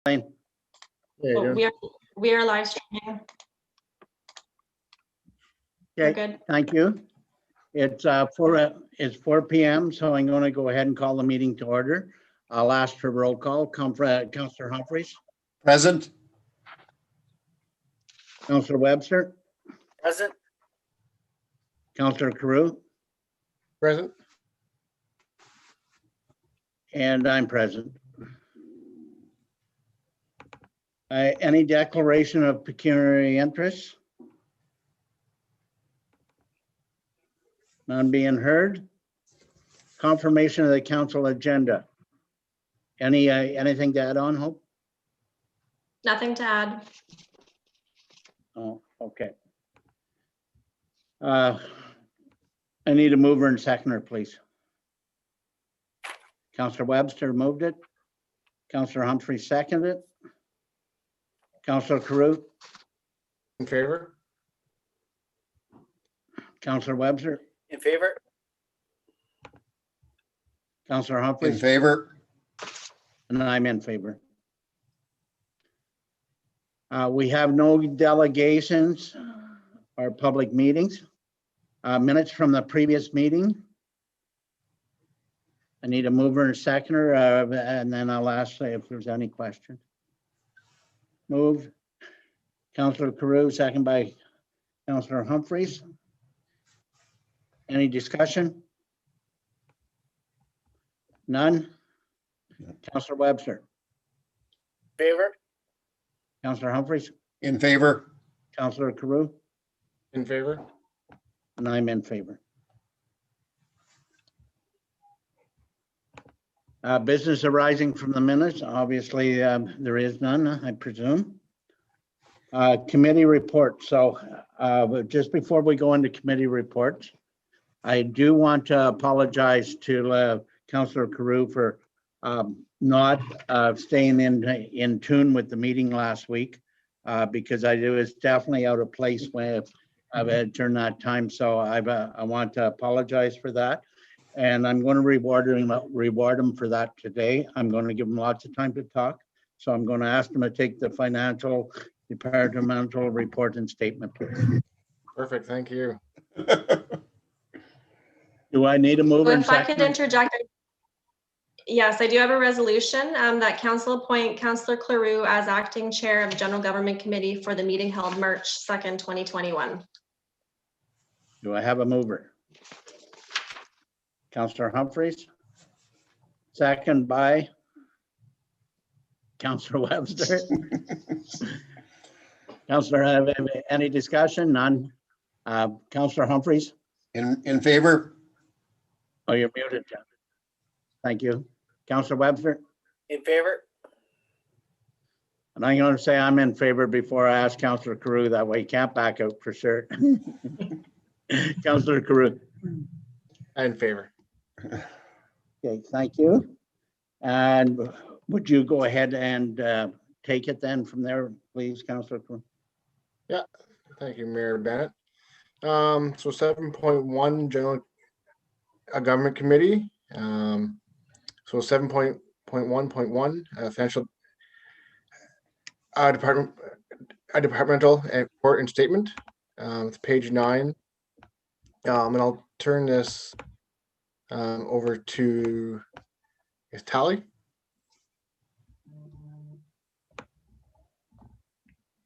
Yeah, Oh, we are live streaming. We're Okay, good. thank you. It's 4 p.m., so I'm going to go ahead and call the meeting to order. I'll ask for roll call. Councillor Humphreys, Present. Councillor Webster, Present. Councillor Carew, Present. and I'm present. Any declaration of pecuniary interest? None being heard. Confirmation of the council agenda. Anything to add on, Hope? Nothing to add. Oh, okay. I need a mover and seconder, please. Councillor Webster moved it. Councillor Humphrey seconded it. Councillor Carew, In favor? Councillor Webster, In favor? Councillor In Humphrey, favor? and I'm in favor. We have no delegations or public meetings. Minutes from the previous meeting. I need a mover and seconder, and then I'll ask if there's any questions. Moved. Councillor Carew, second by Councillor Humphreys. Any discussion? None? Councillor Webster, Favor? Councillor Humphreys, In favor? Councillor Carew, In favor? and I'm in favor. Business arising from the minutes, obviously, there is none, I presume. Committee report. So but just before we go into committee reports, I do want to apologize to Councillor Carew for not staying in tune with the meeting last week because I was definitely out of place when during that time. So I want to apologize for that. And I'm going to reward him for that today. I'm going to give him lots of time to talk. So I'm going to ask him to take the financial departmental report and statement, please. Perfect, thank you. Do I need a mover and If I could seconder? interject. Yes, I do have a resolution that council appoint Councillor Carew as acting chair of the General Government Committee for the meeting held March 2nd, 2021. Do I have a mover? Councillor Humphreys. Second by Councillor Webster. Councillor, have any discussion? None. Councillor Humphreys. In favor? Oh, you're muted, John. Thank you. Councillor Webster. In favor? And I'm going to say I'm in favor before I ask Councillor Carew. That way he can't back out for sure. Councillor Carew. In favor. Okay, thank you. And would you go ahead and take it then from there, please, Councillor Carew? Thank you, Mayor Bennett. So 7.1 General Government Committee. So 7.1.1 financial departmental report and statement. It's page 9. And I'll turn this over to Tally.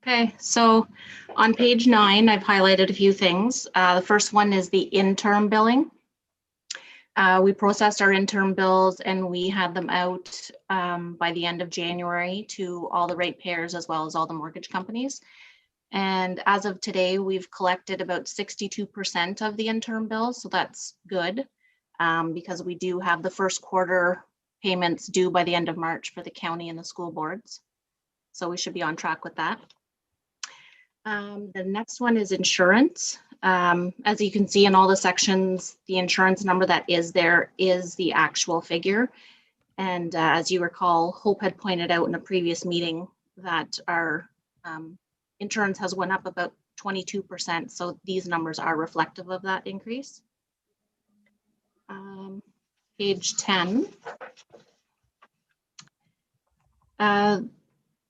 Okay, so on page 9, I've highlighted a few things. The first one is the interim billing. We processed our interim bills and we had them out by the end of January to all the ratepayers as well as all the mortgage companies. And as of today, we've collected about 62% of the interim bills, so that's good because we do have the first quarter payments due by the end of March for the county and the school boards. So we should be on track with that. The next one is insurance. As you can see in all the sections, the insurance number that is there is the actual figure. And as you recall, Hope had pointed out in a previous meeting that our insurance has went up about 22%. So these numbers are reflective of that increase. Page 10.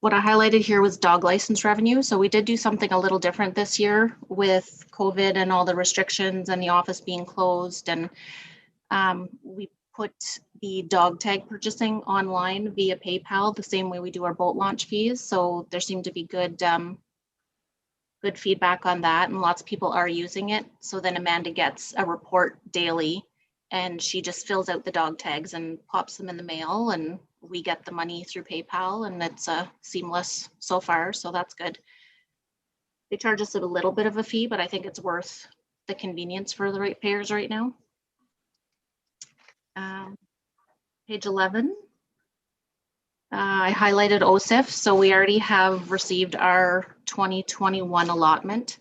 What I highlighted here was dog license revenue. So we did do something a little different this year with COVID and all the restrictions and the office being closed. And we put the dog tag purchasing online via PayPal, the same way we do our boat launch fees. So there seemed to be good feedback on that, and lots of people are using it. So then Amanda gets a report daily, and she just fills out the dog tags and pops them in the mail, and we get the money through PayPal, and it's seamless so far, so that's good. They charge us a little bit of a fee, but I think it's worth the convenience for the ratepayers right now. Page 11. I highlighted OSIF, so we already have received our 2021 allotment.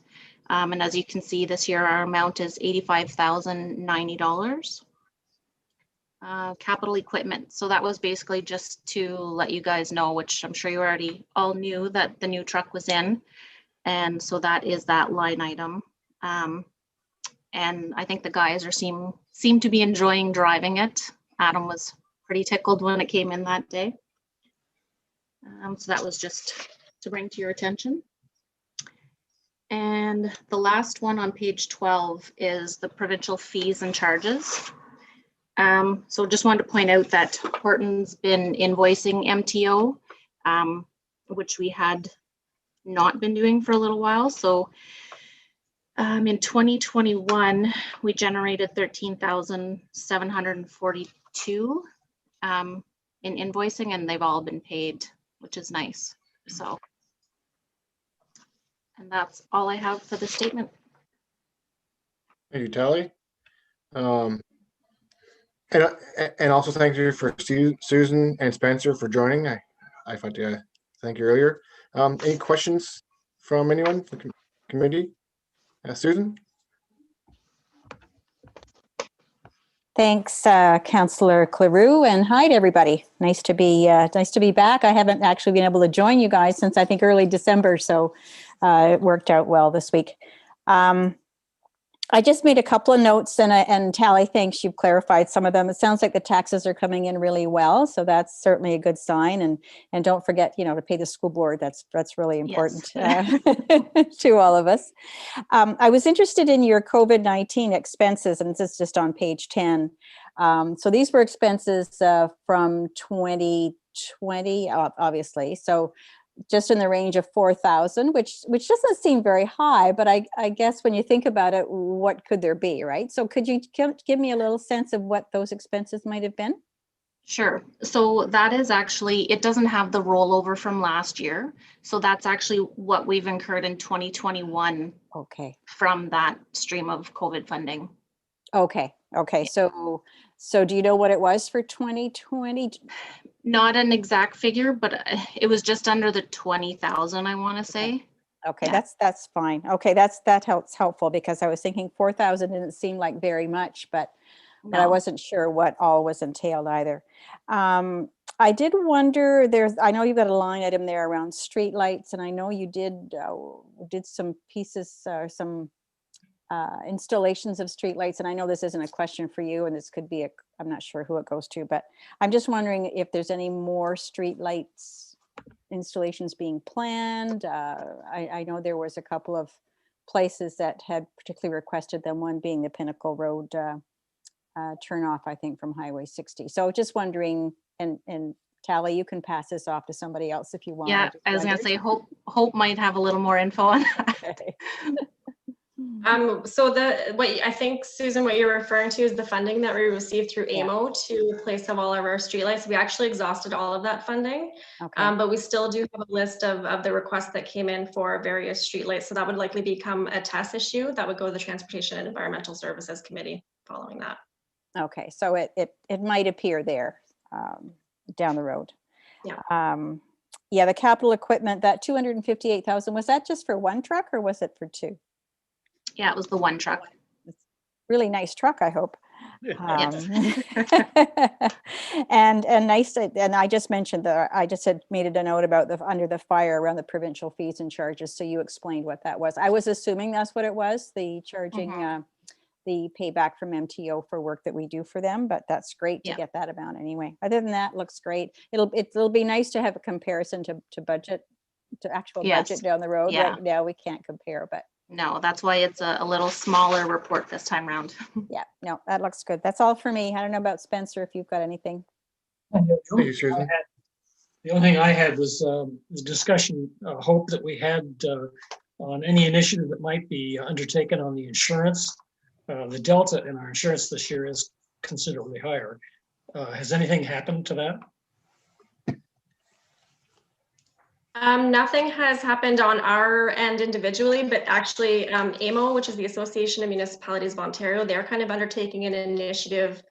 And as you can see, this year our amount is $85,090. Capital equipment. So that was basically just to let you guys know, which I'm sure you already all knew, that the new truck was in. And so that is that line item. And I think the guys seem to be enjoying driving it. Adam was pretty tickled when it came in that day. So that was just to bring to your attention. And the last one on page 12 is the provincial fees and charges. So just wanted to point out that Horton's been invoicing MTO, which we had not been doing for a little while. So in 2021, we generated $13,742 in invoicing, and they've all been paid, which is nice. So, and that's all I have for the statement. Thank you, Tally. And also thank you for Susan and Spencer for joining. I thought to thank you earlier. Any questions from anyone from the committee? Susan? Thanks, Councillor Cleroux, and hi to everybody. Nice to be back. I haven't actually been able to join you guys since I think early December, so it worked out well this week. I just made a couple of notes, and Tally, thanks, you've clarified some of them. It sounds like the taxes are coming in really well, so that's certainly a good sign. And don't forget, to pay the school board. That's really important. Yes. To all of us. I was interested in your COVID-19 expenses, and this is just on page 10. So these were expenses from 2020, obviously. So just in the range of 4,000, which doesn't seem very high, but I guess when you think about it, what could there be, right? So could you give me a little sense of what those expenses might have been? Sure. So that is actually, it doesn't have the rollover from last year. So that's actually what we've incurred in 2021. Okay. From that stream of COVID funding. Okay. So do you know what it was for 2020? Not an exact figure, but it was just under the 20,000, I want to say. Okay, Yeah. that's fine. Okay, that helpful, because I was thinking 4,000 didn't seem like very much, but I wasn't sure what all was entailed either. I did wonder, I know you've got a line item there around streetlights, and I know you did some pieces, some installations of streetlights, and I know this isn't a question for you, and this could be I'm not sure who it goes to, but I'm just wondering if there's any more streetlights installations being planned. I know there was a couple of places that had particularly requested them, one being the Pinnacle Road turnoff, I think, from Highway 60. So just wondering, and Tally, you can pass this off to somebody else if you want. Yeah, I was going to say, Hope might have a little more info on that. Okay. So I think, Susan, what you're referring to is the funding that we received through AMO to replace all of our streetlights. We actually exhausted all of that funding, Okay. but we still do have a list of the requests that came in for various streetlights. So that would likely become a TES issue that would go to the Transportation and Environmental Services Committee following that. Okay, so it might appear there down the road. Yeah. Yeah, the capital equipment, that 258,000, was that just for one truck or was it for two? Yeah, it was the one truck. Really nice truck, I hope. Yes. And nice, and I just mentioned that I just had made a note about under the fire around the provincial fees and charges. So you explained what that was. I was assuming that's what it was, the charging the payback from MTO for work that we do for them, but that's great to Yeah. get that amount anyway. Other than that, looks great. It'll be nice to have a comparison to budget, to actual Yes. budget down the road. Yeah. Right now, we can't compare, but No, that's why it's a little smaller report this time round. yeah, no, that looks good. That's all for me. I don't know about Spencer, if you've got anything. Thank you, Susan. The only thing I had was the discussion, hope that we had on any initiative that might be undertaken on the insurance. The delta in our insurance this year is considerably higher. Has anything happened to that? Nothing has happened on our end individually, but actually AMO, which is the Association of Municipalities of Ontario, they're kind of undertaking an initiative.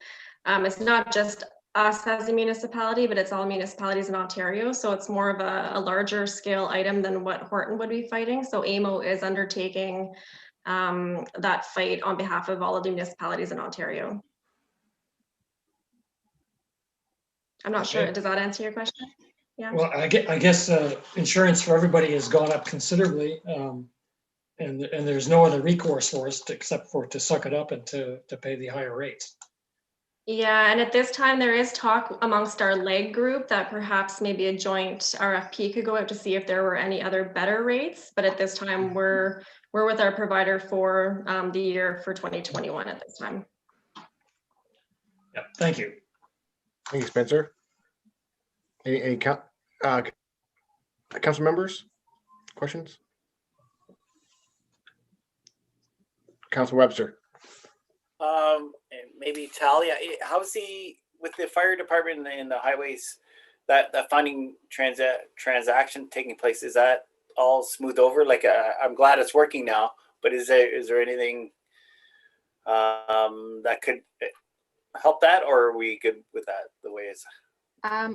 It's not just us as a municipality, but it's all municipalities in Ontario. So it's more of a larger scale item than what Horton would be fighting. So AMO is undertaking that fight on behalf of all of the municipalities in Ontario. I'm not sure, Okay. does that answer your question? Yeah. Well, I guess insurance for everybody has gone up considerably. And there's no other recourse for us except for to suck it up and to pay the higher rates. Yeah, and at this time, there is talk amongst our leg group that perhaps maybe a joint RFP could go out to see if there were any other better rates. But at this time, we're with our provider for the year for 2021 at this time. Yeah, thank you. Thank you, Spencer. Any council members? Questions? Council Webster. And maybe Talia, how's with the fire department and the highways, that funding transaction taking place? Is that all smoothed over? Like, I'm glad it's working now, but is there anything that could help that, or are we good with that the way it's?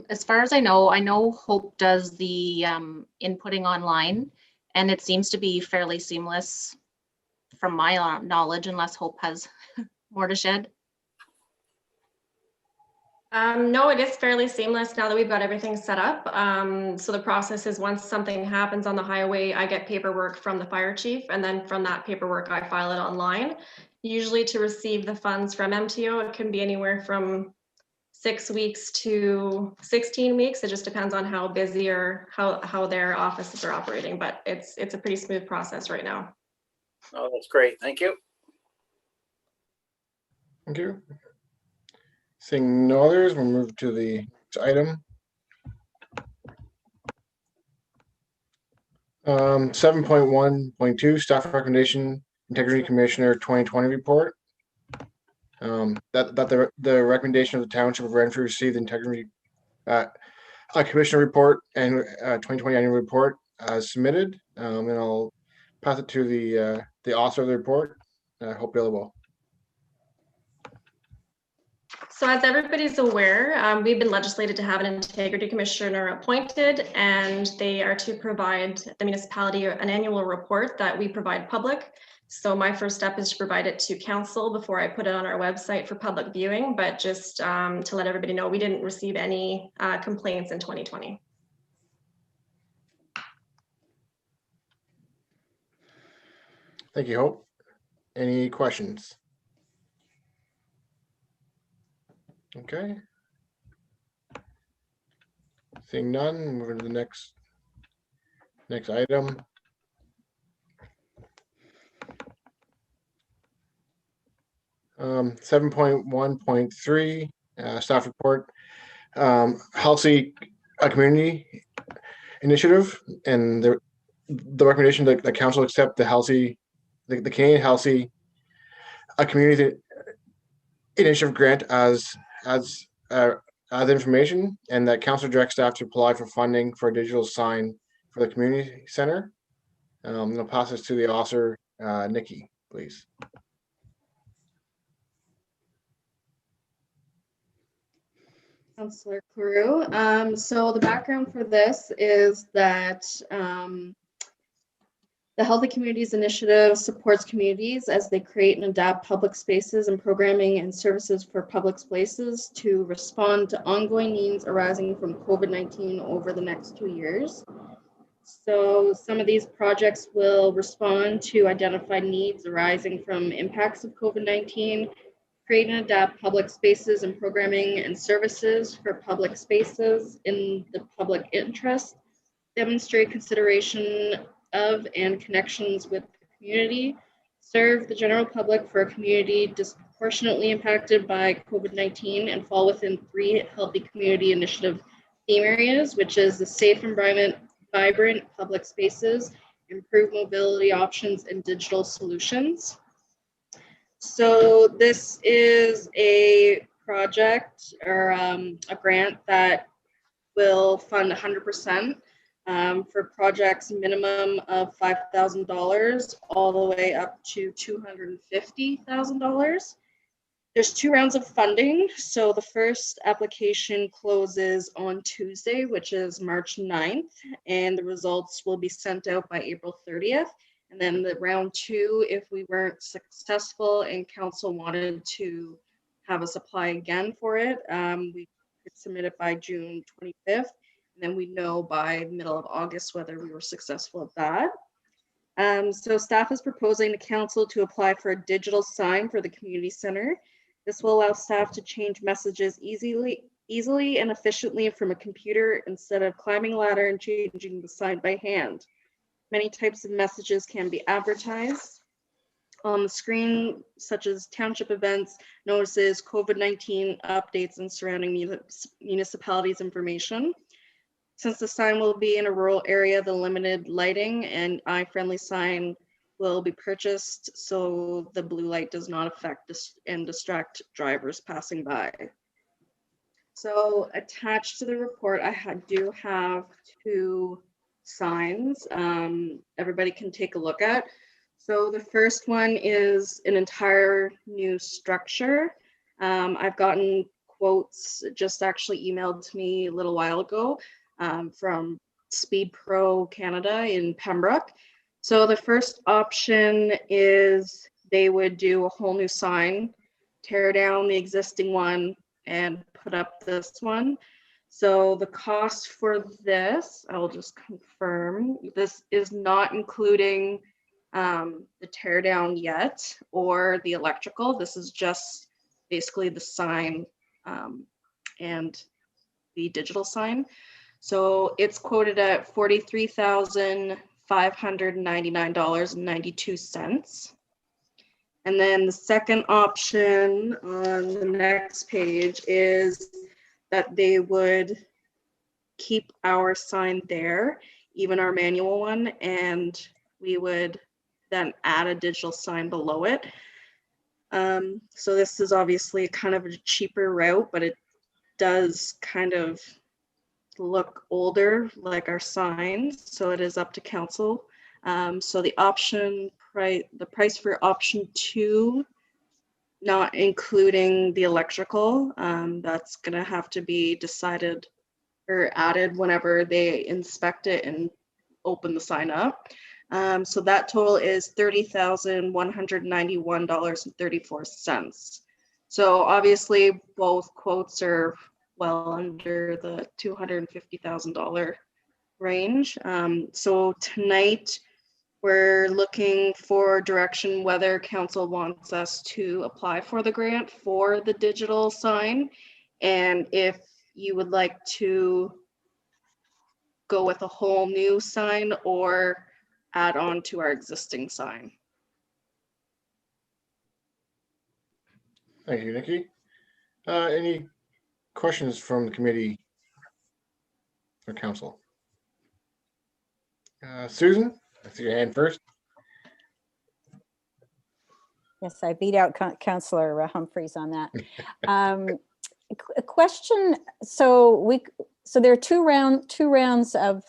As far as I know Hope does the inputting online, and it seems to be fairly seamless from my knowledge, unless Hope has more to shed. No, it is fairly seamless now that we've got everything set up. So the process is once something happens on the highway, I get paperwork from the fire chief, and then from that paperwork, I file it online. Usually to receive the funds from MTO, it can be anywhere from 6 weeks to 16 weeks. It just depends on how busy or how their offices are operating, but it's a pretty smooth process right now. Oh, that's great. Thank you. Thank you. Seeing no others, we'll move to the next item. 7.1.2 Staff Recommendation Integrity Commissioner 2020 Report. That the recommendation of the Township of Renfrew receive the Integrity Commissioner Report and 2020 Annual Report as submitted. And I'll pass it to the author of the report, Hope Billable. So as everybody's aware, we've been legislated to have an integrity commissioner appointed, and they are to provide the municipality an annual report that we provide public. So my first step is to provide it to council before I put it on our website for public viewing, but just to let everybody know, we didn't receive any complaints in 2020. Thank you, Hope. Any questions? Okay. Seeing none, moving to the next item. Um, 7.1.3 staff report, Halsey Community Initiative, and the recommendation that the council accept the Halsey, the Canadian Halsey Community Initiative grant as information, and that council direct staff to apply for funding for a digital sign for the community center. I'll pass this to the author, Nikki, please. Councillor Carew. So the background for this is that the Healthy Communities Initiative supports communities as they create and adapt public spaces and programming and services for public spaces to respond to ongoing needs arising from COVID-19 over the next 2 years. So some of these projects will respond to identified needs arising from impacts of COVID-19, create and adapt public spaces and programming and services for public spaces in the public interest, demonstrate consideration of and connections with the community, serve the general public for a community disproportionately impacted by COVID-19 and fall within 3 Healthy Community Initiative theme areas, which is the safe environment, vibrant public spaces, improved mobility options, and digital solutions. So this is a project or a grant that will fund 100% for projects minimum of $5,000 all the way up to $250,000. There's 2 rounds of funding. So the first application closes on Tuesday, which is March 9th, and the results will be sent out by April 30th. And then the round 2, if we weren't successful and council wanted to have us apply again for it, we could submit it by June 25th. And then we know by middle of August whether we were successful at that. So staff is proposing to council to apply for a digital sign for the community center. This will allow staff to change messages easily and efficiently from a computer instead of climbing a ladder and changing the sign by hand. Many types of messages can be advertised on the screen, such as township events, notices, COVID-19 updates, and surrounding municipalities information. Since the sign will be in a rural area, the limited lighting and eye-friendly sign will be purchased so the blue light does not affect and distract drivers passing by. So attached to the report, I do have 2 signs everybody can take a look at. So the first one is an entire new structure. I've gotten quotes just actually emailed to me a little while ago from Speed Pro Canada in Pembroke. So the first option is they would do a whole new sign, tear down the existing one, and put up this one. So the cost for this, I'll just confirm, this is not including the tear down yet or the electrical. This is just basically the sign and the digital sign. So it's quoted at $43,599.92. And then the second option on the next page is that they would keep our sign there, even our manual one, and we would then add a digital sign below it. So this is obviously kind of a cheaper route, but it does kind of look older like our signs, so it is up to council. So the price for option 2, not including the electrical, that's gonna have to be decided or added whenever they inspect it and open the sign up. So that total is $30,191.34. So obviously both quotes are well under the $250,000 range. So tonight we're looking for direction whether council wants us to apply for the grant for the digital sign, and if you would like to go with a whole new sign or add on to our existing sign. Thank you, Nikki. Any questions from the committee or council? Susan, I see your hand first. Yes, I beat out Councillor Humphreys on that. A question. So there are two rounds of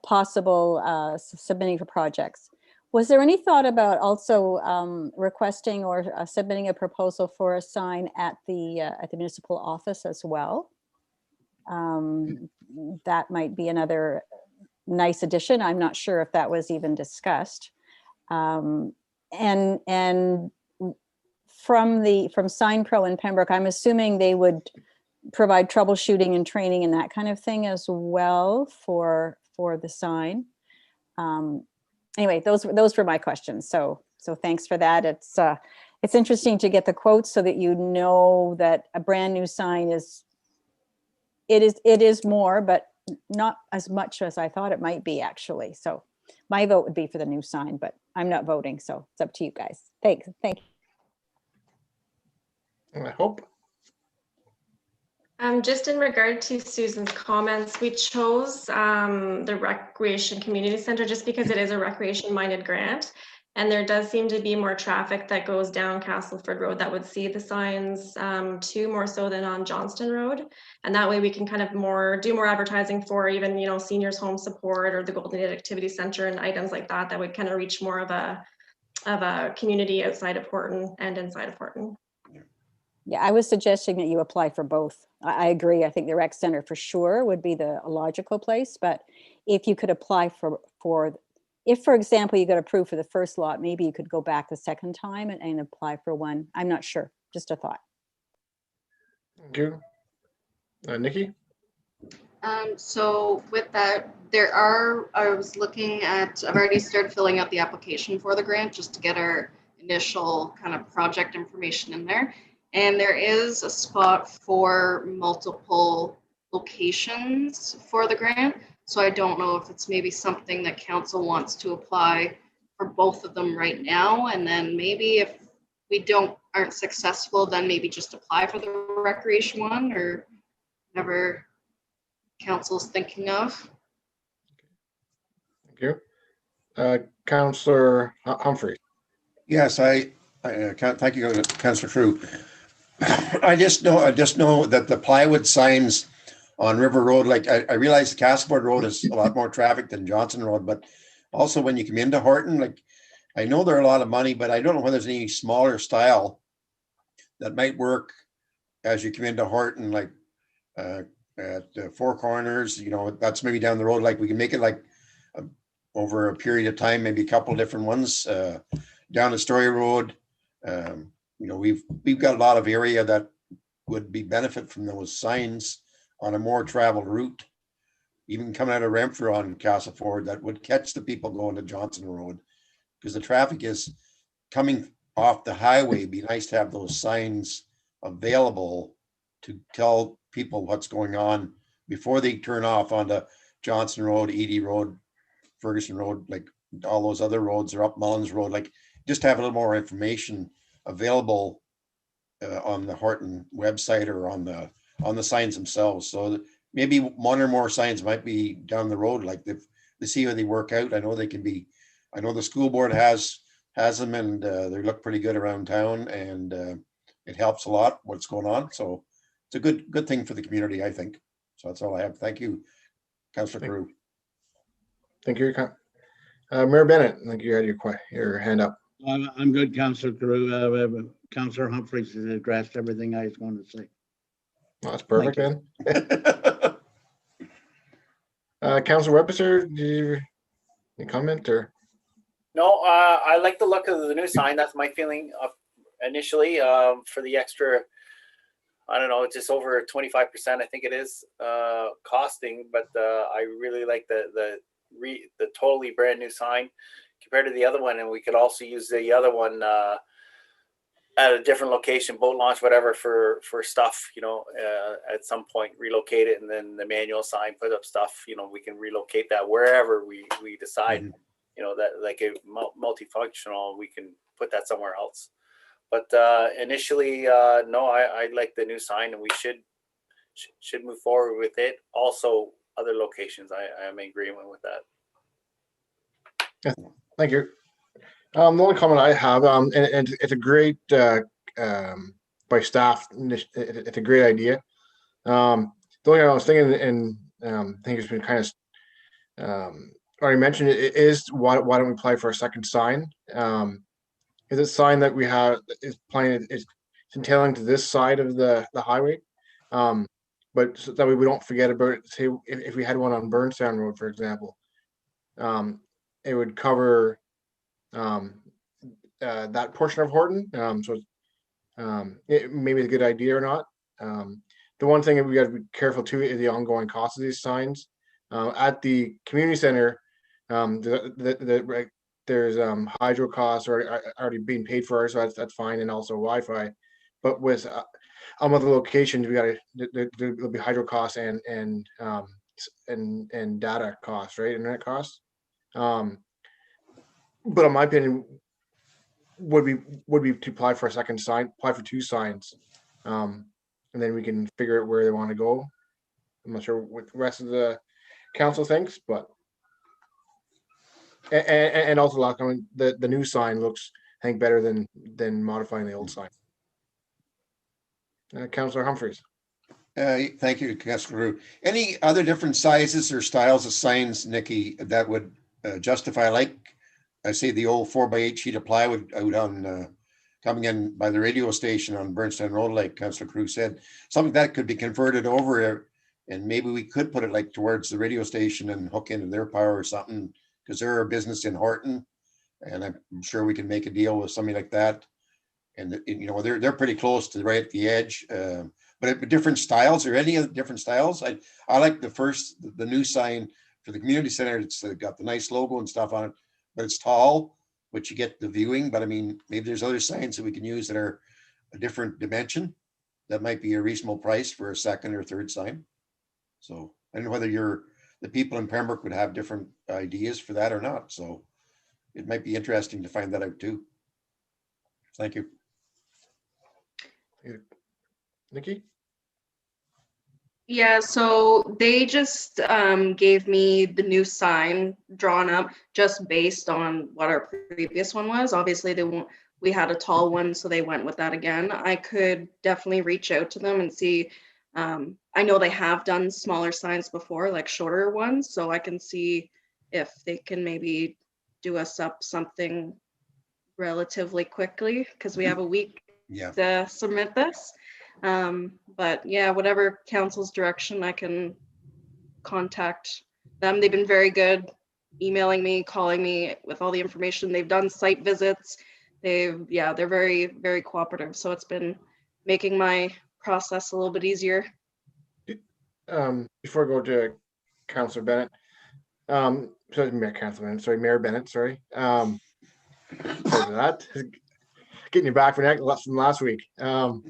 possible submitting for projects. Was there any thought about also requesting or submitting a proposal for a sign at the municipal office as well? That might be another nice addition. I'm not sure if that was even discussed. And from Sign Pro in Pembroke, I'm assuming they would provide troubleshooting and training and that kind of thing as well for for the sign. Anyway, those were my questions. So thanks for that. It's interesting to get the quotes so that you know that a brand new sign is more, but not as much as I thought it might be actually. So my vote would be for the new sign, but I'm not voting, so it's up to you guys. Thank you. I hope. Just in regard to Susan's comments, we chose the Recreation Community Center just because it is a recreation-minded grant. And there does seem to be more traffic that goes down Castleford Road that would see the signs too, more so than on Johnston Road. And that way we can kind of do more advertising for even, you know, seniors home support or the Golden Gate Activity Center and items like that, that would kind of reach more of a community outside of Horton and inside of Horton. Yeah, I was suggesting that you apply for both. I agree. I think the rec center for sure would be the logical place, but if you could apply if, for example, you got approved for the first lot, maybe you could go back the second time and apply for one. I'm not sure, just a thought. Thank you. Nikki? So with that, I've already started filling out the application for the grant just to get our initial kind of project information in there. And there is a spot for multiple locations for the grant. So I don't know if it's maybe something that council wants to apply for both of them right now. And then maybe if we aren't successful, then maybe just apply for the recreation one, or whatever council's thinking of. Thank you. Councillor Humphrey. Yes, thank you, Councillor Crew. I just know that the plywood signs on River Road, like I realize Castleford Road is a lot more traffic than Johnson Road, but also when you come into Horton, like I know they're a lot of money, but I don't know whether there's any smaller style that might work as you come into Horton, like at the Four Corners, you know, that's maybe down the road. Like we can make it like over a period of time, maybe a couple of different ones down the Story Road. You know, we've got a lot of area that would be benefit from those signs on a more traveled route, even coming out of Renfrew on Castleford, that would catch the people going to Johnson Road, because the traffic is coming off the highway. It'd be nice to have those signs available to tell people what's going on before they turn off onto Johnson Road, Edie Road, Ferguson Road, like all those other roads, or up Mullins Road. Like just have a little more information available on the Horton website or on the signs themselves. So maybe one or more signs might be down the road, like to see how they work out. I know they can be, I know the school board has them, and they look pretty good around town, and it helps a lot what's going on. So it's a good thing for the community, I think. So that's all I have. Thank you, Councillor Carew. Thank you. Mayor Bennett, I think you had your hand up. I'm good, Councillor Carew. Councillor Humphreys has addressed everything I just wanted to say. Well, that's perfect then. Councillor Webster, do you any comment or? No, I like the look of the new sign. That's my feeling initially for the extra, I don't know, just over 25%, I think it is costing, but I really like the totally brand new sign compared to the other one. And we could also use the other one at a different location, boat launch, whatever, for stuff, you know, at some point relocate it, and then the manual sign, put up stuff, you know, we can relocate that wherever we decide, you know, that like a multifunctional, we can put that somewhere else. But initially, no, I like the new sign, and we should move forward with it. Also, other locations, I am in agreement with that. Yeah, thank you. The only comment I have, and it's a great by staff. It's a great idea. The only thing I was thinking, and I think it's been kind of already mentioned, it is why don't we apply for a second sign? Is it sign that we have is planning is entailing to this side of the highway, but so that way we don't forget about it. Say if we had one on Burnstown Road, for example, it would cover that portion of Horton. So it maybe it's a good idea or not. The one thing that we got to be careful too is the ongoing cost of these signs. At the community center, there's hydro costs already being paid for, so that's fine, and also Wi-Fi. But with other locations, there'll be hydro costs and data costs, right? Internet costs. But in my opinion, would be to apply for a second sign, apply for 2 signs, and then we can figure out where they want to go. I'm not sure what the rest of the council thinks, but and also the new sign looks, I think, better than modifying the old sign. Councillor Humphreys. Thank you, Councillor Rue. Any other different sizes or styles of signs, Nikki, that would justify, like I say, the old 4x8 sheet of plywood out on coming in by the radio station on Bernstein Road, like Councillor Crew said, something that could be converted over, and maybe we could put it like towards the radio station and hook into their power or something, because they're a business in Horton, and I'm sure we can make a deal with somebody like that. And you know, they're pretty close to right at the edge. But different styles, or any other different styles. I like the new sign for the community center. It's got the nice logo and stuff on it, but it's tall, but you get the viewing. But I mean, maybe there's other signs that we can use that are a different dimension. That might be a reasonable price for a second or third sign. So I don't know whether the people in Pembroke would have different ideas for that or not. So it might be interesting to find that out too. Thank you. Nikki? Yeah, so they just gave me the new sign drawn up just based on what our previous one was. Obviously, we had a tall one, so they went with that again. I could definitely reach out to them and see. I know they have done smaller signs before, like shorter ones, so I can see if they can maybe do us up something relatively quickly, because we have a week to submit this. But yeah, whatever council's direction, I can contact them. They've been very good emailing me, calling me with all the information. They've done site visits. They're very, very cooperative. So it's been making my process a little bit easier. Before I go to Councillor Bennett, Mayor Bennett, sorry. Sorry for that. Getting you back from last week. For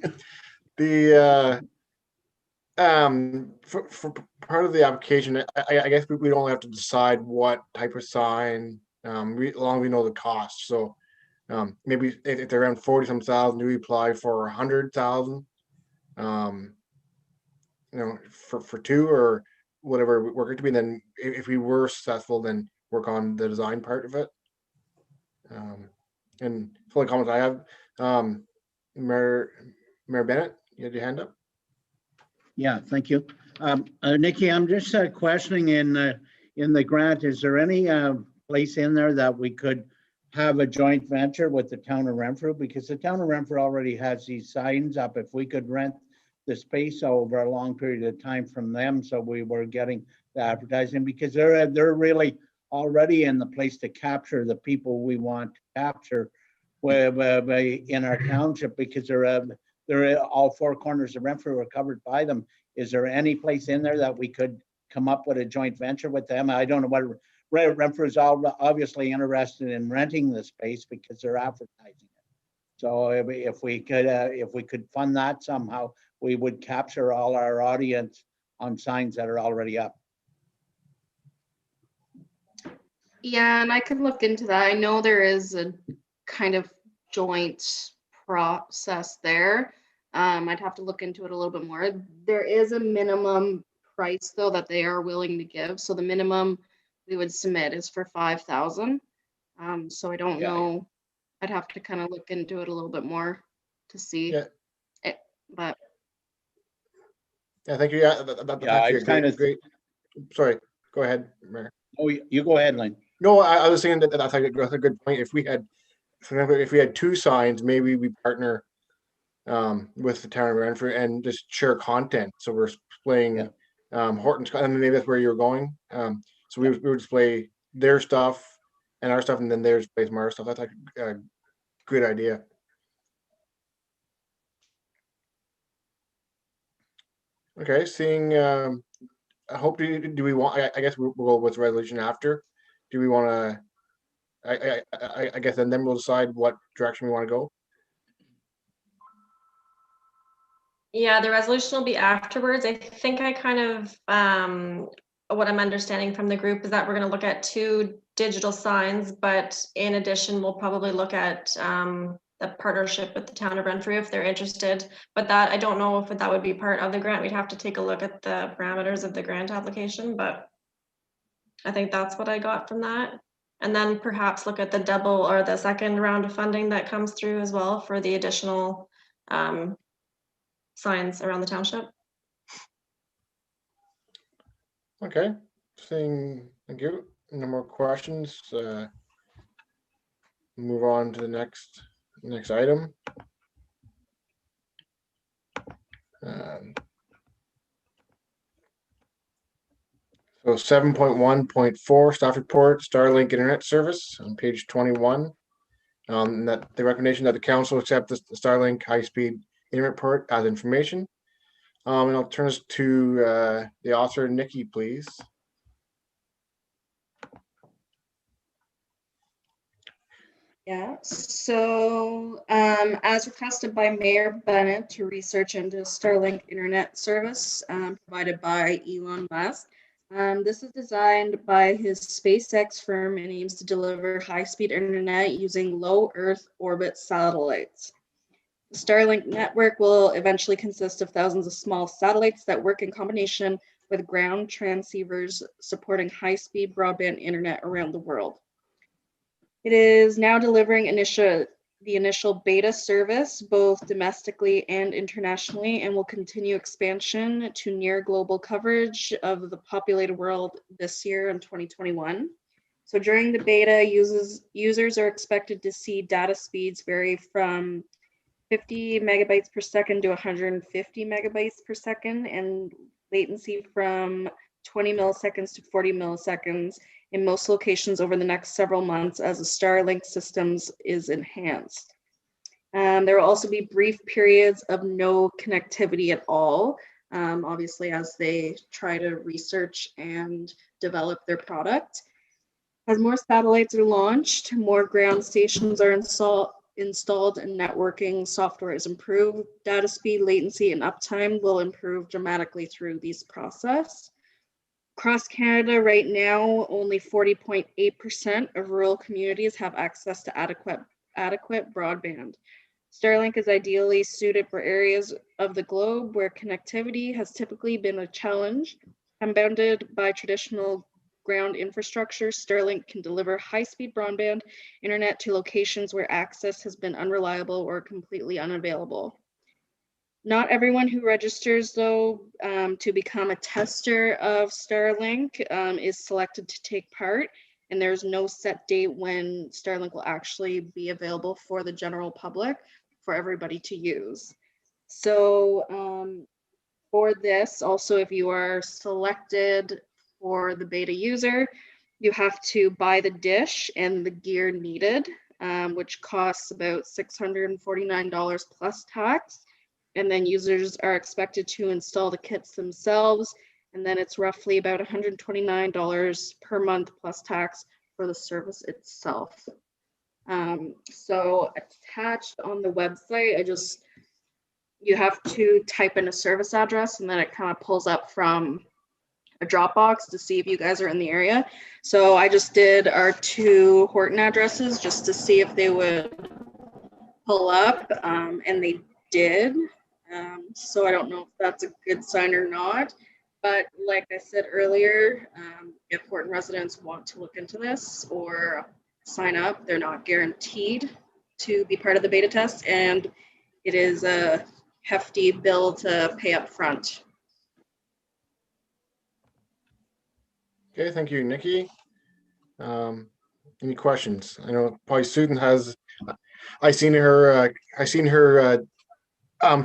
part of the application, I guess we only have to decide what type of sign, as long as we know the cost. So maybe if they're around 40-some thousand, do we apply for 100,000? You know, for 2 or whatever work it to be. And then if we were successful, then work on the design part of it. And for the comments I have, Mayor Bennett, you had your hand up. Yeah, thank you. Nikki, I'm just questioning in the grant, is there any place in there that we could have a joint venture with the town of Renfrew? Because the town of Renfrew already has these signs up. If we could rent the space over a long period of time from them, so we were getting the advertising, because they're really already in the place to capture the people we want to capture in our township, because they're all 4 corners of Renfrew are covered by them. Is there any place in there that we could come up with a joint venture with them? I don't know what Renfrew is obviously interested in renting the space because they're advertising it. So if we could fund that somehow, we would capture all our audience on signs that are already up. Yeah, and I could look into that. I know there is a kind of joint process there. I'd have to look into it a little bit more. There is a minimum price though that they are willing to give. So the minimum we would submit is for 5,000. So I don't know. I'd have to kind of look into it a little bit more to see. Yeah. But yeah, thank you. Yeah, that's kind of great. Sorry, go ahead, Mayor. Oh, you go ahead, Lynn. No, I was saying that's a good point. If we had 2 signs, maybe we partner with the town of Renfrew and just share content. So we're displaying Horton's, and maybe that's where you're going. So we would display their stuff and our stuff, and then theirs displays our stuff. That's like a good idea. Okay, seeing I hope, do we want, I guess we'll go with resolution after. Do we want to, I guess, and then we'll decide what direction we want to go. Yeah, the resolution will be afterwards. I think I kind of, what I'm understanding from the group is that we're going to look at 2 digital signs, but in addition, we'll probably look at the partnership with the town of Renfrew if they're interested. But that, I don't know if that would be part of the grant. We'd have to take a look at the parameters of the grant application, but I think that's what I got from that. And then perhaps look at the double or the second round of funding that comes through as well for the additional signs around the township. Okay, thank you. No more questions. Move on to the next item. So 7.1.4 staff report, Starlink internet service on page 21. That the recommendation that the council accept the Starlink high-speed internet report as information. And I'll turn this to the author, Nikki, please. Yeah, so as requested by Mayor Bennett to research into Starlink internet service provided by Elon Musk, this is designed by his SpaceX firm and aims to deliver high-speed internet using low Earth orbit satellites. The Starlink network will eventually consist of thousands of small satellites that work in combination with ground transceivers supporting high-speed broadband internet around the world. It is now delivering the initial beta service both domestically and internationally, and will continue expansion to near global coverage of the populated world this year in 2021. So during the beta, users are expected to see data speeds vary from 50 megabytes per second to 150 megabytes per second, and latency from 20 milliseconds to 40 milliseconds in most locations over the next several months as the Starlink systems is enhanced. There will also be brief periods of no connectivity at all, obviously as they try to research and develop their product. As more satellites are launched, more ground stations are installed and networking software is improved. Data speed, latency, and uptime will improve dramatically through this process. Across Canada right now, only 40.8% of rural communities have access to adequate broadband. Starlink is ideally suited for areas of the globe where connectivity has typically been a challenge. Unbounded by traditional ground infrastructure, Starlink can deliver high-speed broadband internet to locations where access has been unreliable or completely unavailable. Not everyone who registers, though, to become a tester of Starlink is selected to take part, and there's no set date when Starlink will actually be available for the general public for everybody to use. So for this, also, if you are selected for the beta user, you have to buy the dish and the gear needed, which costs about $649 plus tax. And then users are expected to install the kits themselves. And then it's roughly about $129 per month plus tax for the service itself. So attached on the website, you have to type in a service address, and then it kind of pulls up from a Dropbox to see if you guys are in the area. So I just did our 2 Horton addresses just to see if they would pull up, and they did. So I don't know if that's a good sign or not, but like I said earlier, if Horton residents want to look into this or sign up, they're not guaranteed to be part of the beta test, and it is a hefty bill to pay up front. Okay, thank you, Nikki. Any questions? I know probably Susan has. I seen her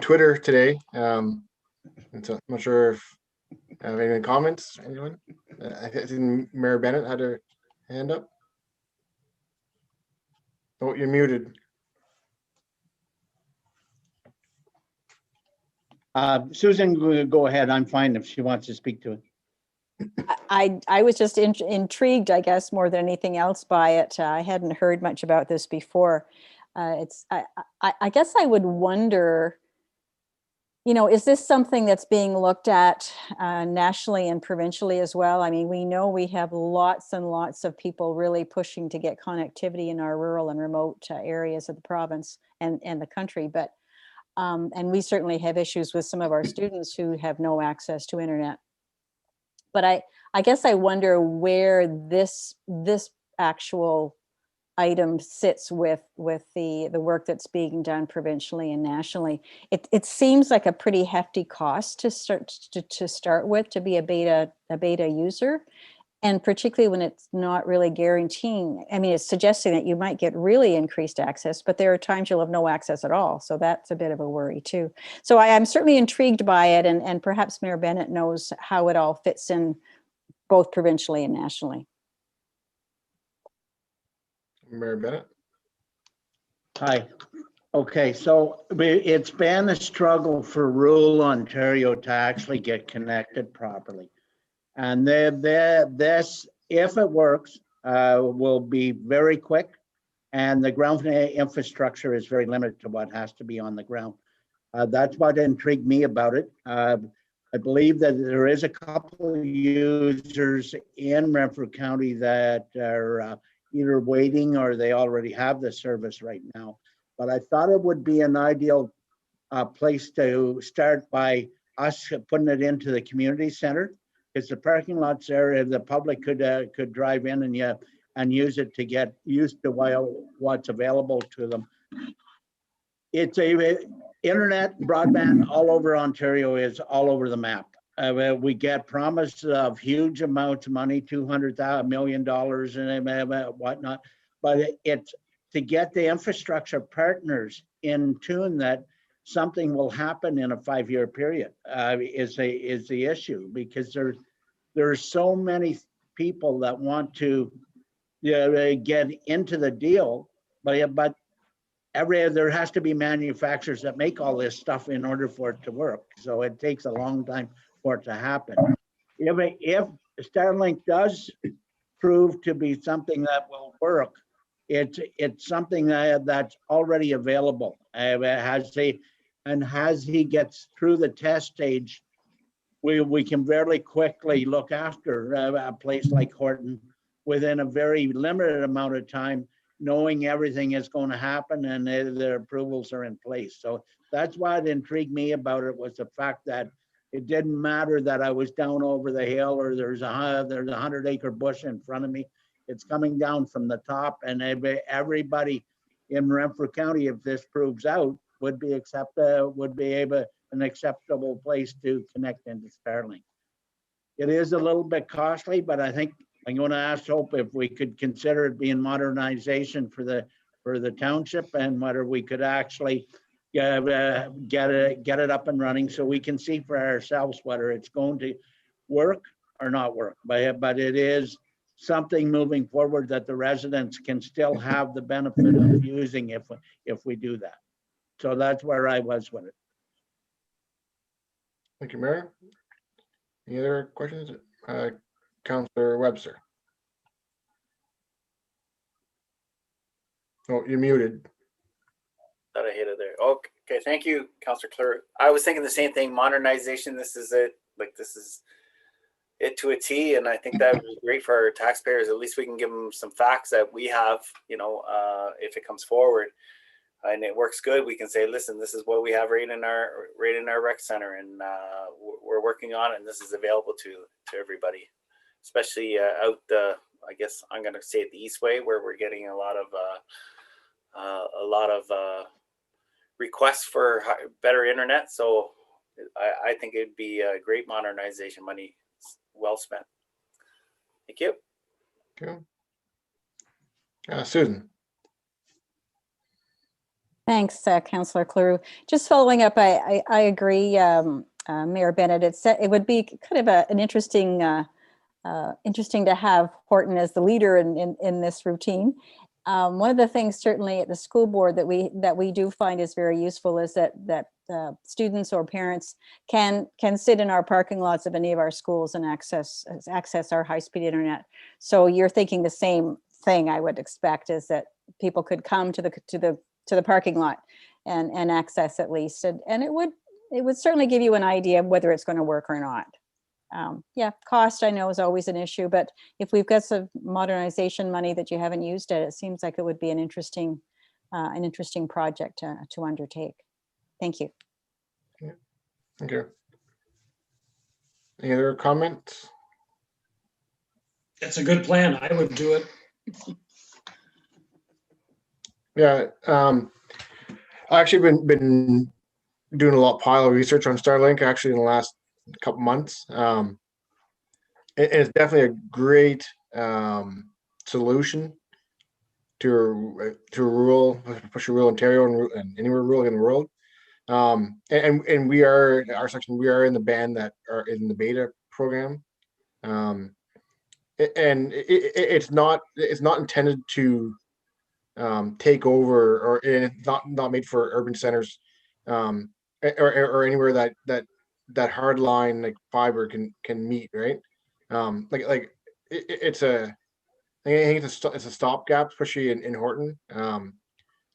Twitter today. And so I'm not sure if I have any comments. Anyone? I think Mayor Bennett had her hand up. Oh, you're muted. Susan, go ahead. I'm fine if she wants to speak to it. I was just intrigued, I guess, more than anything else by it. I hadn't heard much about this before. I guess I would wonder, is this something that's being looked at nationally and provincially as well? I mean, we know we have lots and lots of people really pushing to get connectivity in our rural and remote areas of the province and the country, but and we certainly have issues with some of our students who have no access to internet. But I guess I wonder where this actual item sits with the work that's being done provincially and nationally. It seems like a pretty hefty cost to start with, to be a beta user, and particularly when it's not really guaranteeing. I mean, it's suggesting that you might get really increased access, but there are times you'll have no access at all. So that's a bit of a worry too. So I'm certainly intrigued by it, and perhaps Mayor Bennett knows how it all fits in both provincially and nationally. Mayor Bennett? Hi. Okay, so it's been a struggle for rural Ontario to actually get connected properly. And this, if it works, will be very quick. And the ground infrastructure is very limited to what has to be on the ground. That's what intrigued me about it. I believe that there is a couple of users in Renfrew County that are either waiting or they already have the service right now. But I thought it would be an ideal place to start by us putting it into the community center. Because the parking lots there, the public could drive in and use it to get used to what's available to them. It's internet broadband all over Ontario is all over the map. We get promise of huge amounts of money, $200 million and whatnot, but it's to get the infrastructure partners in tune that something will happen in a 5-year period is the issue, because there's so many people that want to get into the deal, but there has to be manufacturers that make all this stuff in order for it to work. So it takes a long time for it to happen. If Starlink does prove to be something that will work, it's something that's already available. As he gets through the test stage, we can very quickly look after a place like Horton within a very limited amount of time, knowing everything is going to happen and their approvals are in place. So that's what intrigued me about it, was the fact that it didn't matter that I was down over the hill or there's a 100-acre bush in front of me. It's coming down from the top, and everybody in Renfrew County, if this proves out, would be an acceptable place to connect into Starlink. It is a little bit costly, but I think I'm going to ask Hope if we could consider it being modernization for the township, and whether we could actually get it up and running so we can see for ourselves whether it's going to work or not work. But it is something moving forward that the residents can still have the benefit of using if we do that. So that's where I was with it. Thank you, Mayor. Any other questions? Councillor Webster. Oh, you're muted. Thought I hit it there. Okay, thank you, Councillor Clerk. I was thinking the same thing. Modernization. This is it. This is it to a T, and I think that would be great for our taxpayers. At least we can give them some facts that we have. If it comes forward and it works good, we can say, listen, this is what we have right in our rec center, and we're working on it, and this is available to everybody, especially out the. I guess I'm going to say it the East Way, where we're getting a lot of requests for better internet. So I think it'd be a great modernization, money well spent. Thank you. Okay. Susan. Thanks, Councillor Cleroux. Just following up, I agree, Mayor Bennett. It would be kind of an interesting to have Horton as the leader in this routine. One of the things certainly at the school board that we do find is very useful is that the students or parents can sit in our parking lots of any of our schools and access our high-speed internet. So you're thinking the same thing, I would expect, is that people could come to the parking lot and access at least, and it would certainly give you an idea of whether it's going to work or not. Yeah, cost I know is always an issue, but if we've got some modernization money that you haven't used it seems like it would be an interesting project to undertake. Thank you. Okay. Any other comments? That's a good plan. I would do it. Yeah, I've actually been doing a pile of research on Starlink actually in the last couple months. It's definitely a great solution to a rural, especially rural Ontario and anywhere rural in the world. And we are, our section, we are in the band that are in the beta program. And it's not intended to take over, or it's not made for urban centers, or anywhere that hard line like fiber can meet, right? It's a, I think it's a stopgap, especially in Horton,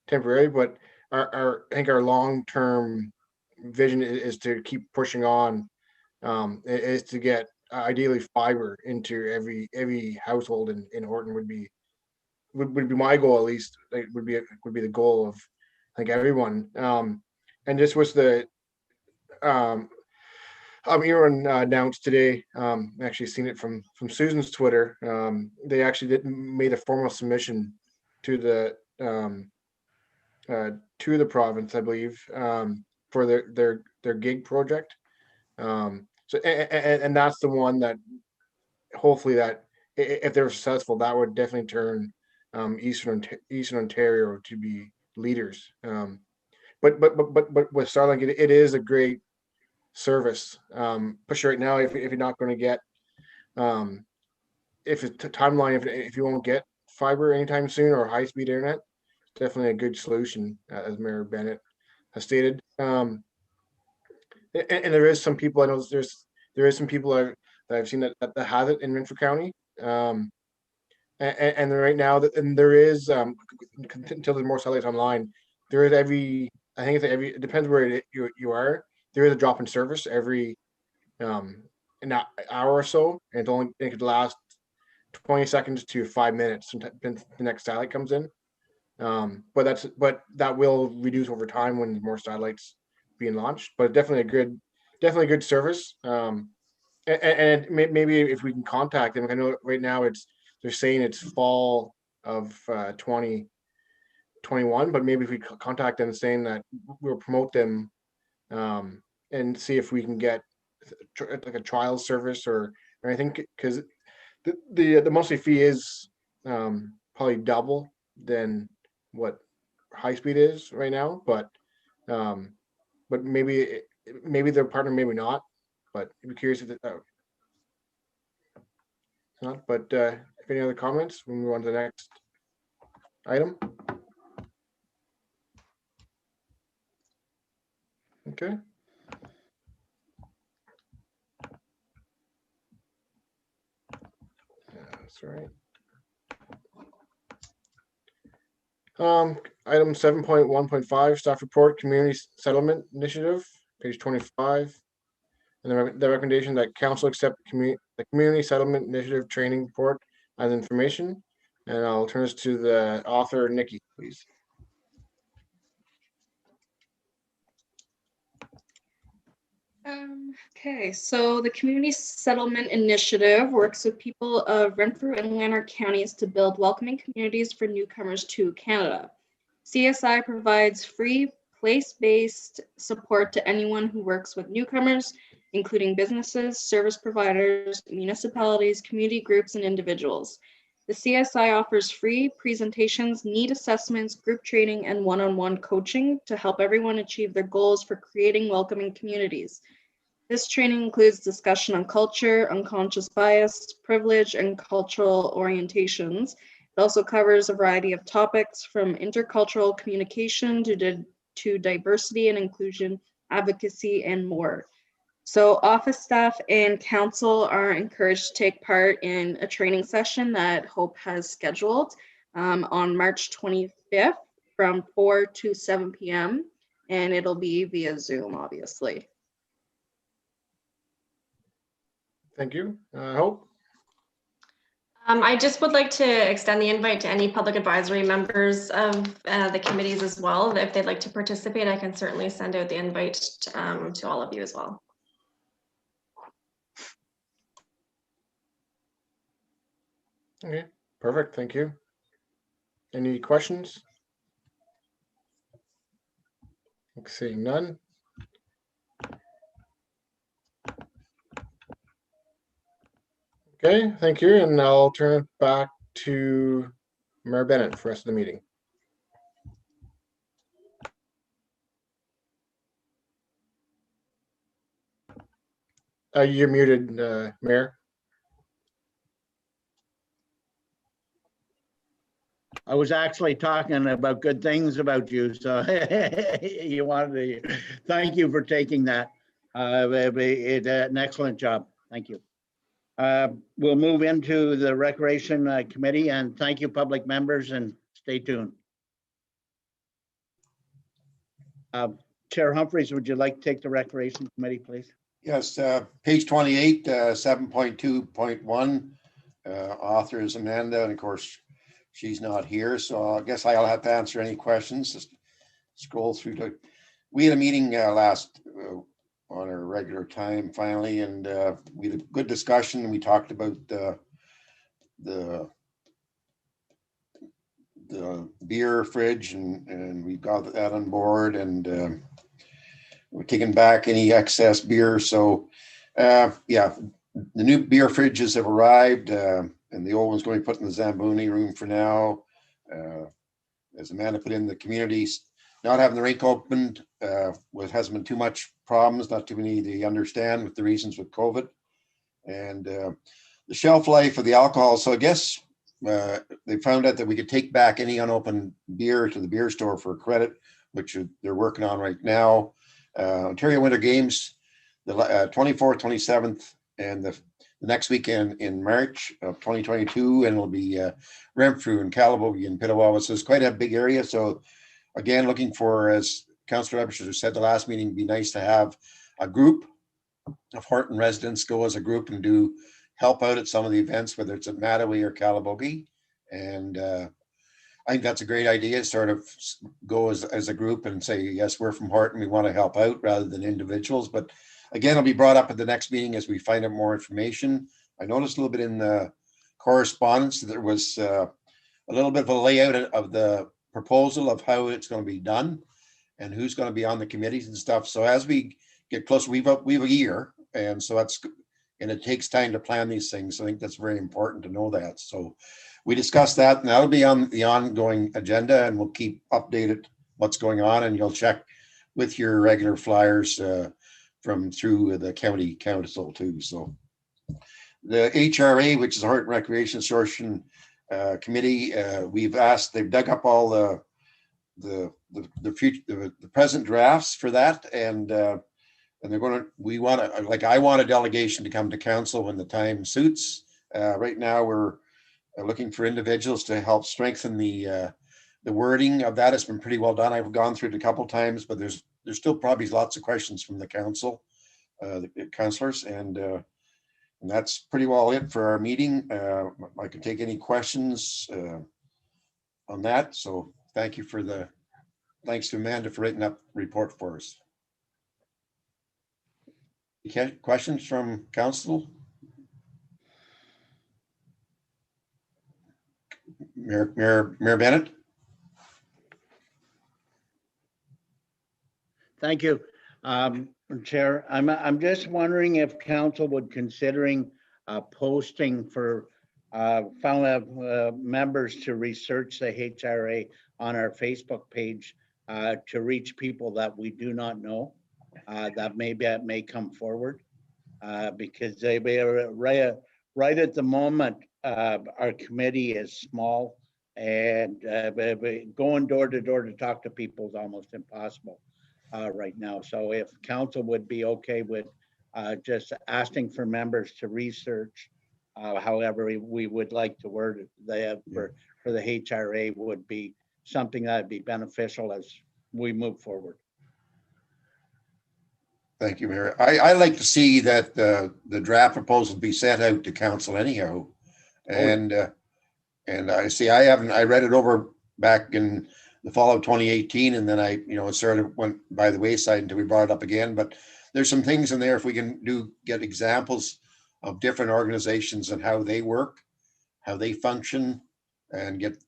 temporarily. But I think our long-term vision is to keep pushing on, is to get ideally fiber into every household in Horton would be my goal, at least. Like, would be the goal of, I think, everyone. And just was the Erin announced today. Actually seen it from Susan's Twitter. They actually made a formal submission to the province, I believe, for their gig project. So and that's the one that hopefully, that if they're successful, that would definitely turn Eastern Ontario to be leaders. But with Starlink, it is a great service. Push right now, if you're not going to get, if it's timeline, if you won't get fiber anytime soon or high speed internet, definitely a good solution, as Mayor Bennett has stated. And there is some people, I know there is some people that I've seen that have it in Renfrew County. And right now, and there is, until there's more satellites online, there is I think it depends where you are. There is a drop in service every an hour or so, and it could last 20 seconds to 5 minutes until the next satellite comes in. But that will reduce over time when more satellites being launched. But definitely a good service. And maybe if we can contact them, I know right now they're saying it's fall of 2021, but maybe if we contact them saying that we'll promote them, and see if we can get like a trial service or anything, because the monthly fee is probably double than what high speed is right now, but maybe their partner, maybe not, but I'd be curious if not. But if any other comments, we'll move on to the next item. Okay. That's right. Item 7.1.5, staff report, community settlement initiative, page 25. And the recommendation that council accept the community settlement initiative training report as information. And I'll turn this to the author, Nikki, please. Okay, so the Community Settlement Initiative works with people of Renfrew and Lanark counties to build welcoming communities for newcomers to Canada. CSI provides free place-based support to anyone who works with newcomers, including businesses, service providers, municipalities, community groups, and individuals. The CSI offers free presentations, need assessments, group training, and one-on-one coaching to help everyone achieve their goals for creating welcoming communities. This training includes discussion on culture, unconscious bias, privilege, and cultural orientations. It also covers a variety of topics from intercultural communication to diversity and inclusion advocacy, and more. So office staff and council are encouraged to take part in a training session that Hope has scheduled on March 25th from 4 to 7 p.m. And it'll be via Zoom, obviously. Thank you. Hope? I just would like to extend the invite to any public advisory members of the committees as well. If they'd like to participate, I can certainly send out the invite to all of you as well. Okay, perfect. Thank you. Any questions? Seeing none. Okay, thank you. And I'll turn it back to Mayor Bennett for the rest of the meeting. You're muted, Mayor. I was actually talking about good things about you, so you wanted to, thank you for taking that. An excellent job. Thank you. We'll move into the Recreation Committee, and thank you, public members, and stay tuned. Chair Humphreys, would you like to take the Recreation Committee, please? Yes, page 28, 7.2.1, author is Amanda, and of course, she's not here, so I guess I'll have to answer any questions. Just scroll through to, we had a meeting last on our regular time finally, and we had a good discussion. We talked about the beer fridge, and we got that on board, and we're taking back any excess beer. So yeah, the new beer fridges have arrived, and the old one's going to be put in the Zamboni room for now. As Amanda put in, the communities not having the rink opened hasn't been too much problems, not too many to understand with the reasons with COVID. And the shelf life of the alcohol. So I guess they found out that we could take back any unopened beer to the beer store for credit, which they're working on right now. Ontario Winter Games, the 24th, 27th, and the next weekend in March of 2022, and it'll be Renfrew and Calabogie and Petawawa. So it's quite a big area. So again, looking for, as Councillor Ebsher said the last meeting, it'd be nice to have a group of Horton residents go as a group and do help out at some of the events, whether it's at Mattawee or Calabogie. And I think that's a great idea, sort of go as a group and say, yes, we're from Horton, we want to help out, rather than individuals. But again, it'll be brought up at the next meeting as we find out more information. I noticed a little bit in the correspondence that there was a little bit of a layout of the proposal of how it's going to be done and who's going to be on the committees and stuff. So as we get closer, we've a year, and so and it takes time to plan these things. So I think that's very important to know that. So we discussed that, and that'll be on the ongoing agenda, and we'll keep updated what's going on, and you'll check with your regular flyers from through the county council too. So the HRA, which is the Horton Recreation Assortion Committee, we've asked, they've dug up all the present drafts for that, and they're going to, I want a delegation to come to council when the time suits. Right now we're looking for individuals to help strengthen the wording of that. It's been pretty well done. I've gone through it a couple times, but there's still probably lots of questions from the council, the councillors, and that's pretty well it for our meeting. I can take any questions on that. So thanks to Amanda for writing up the report for us. Okay, questions from council? Mayor Bennett? Thank you, Chair. I'm just wondering if council would considering posting for members to research the HRA on our Facebook page to reach people that we do not know, that may come forward, because they right at the moment our committee is small, and going door to door to talk to people is almost impossible. right now. So if council would be okay with just asking for members to research, however we would like to word it, that for the HRA would be something that'd be beneficial as we move forward. Thank you, Mayor. I like to see that the draft proposal be sent out to council anyhow. And I see, I read it over back in the fall of 2018, and then it sort of went by the wayside until we brought it up again. But there's some things in there, if we can get examples of different organizations and how they work, how they function, and get the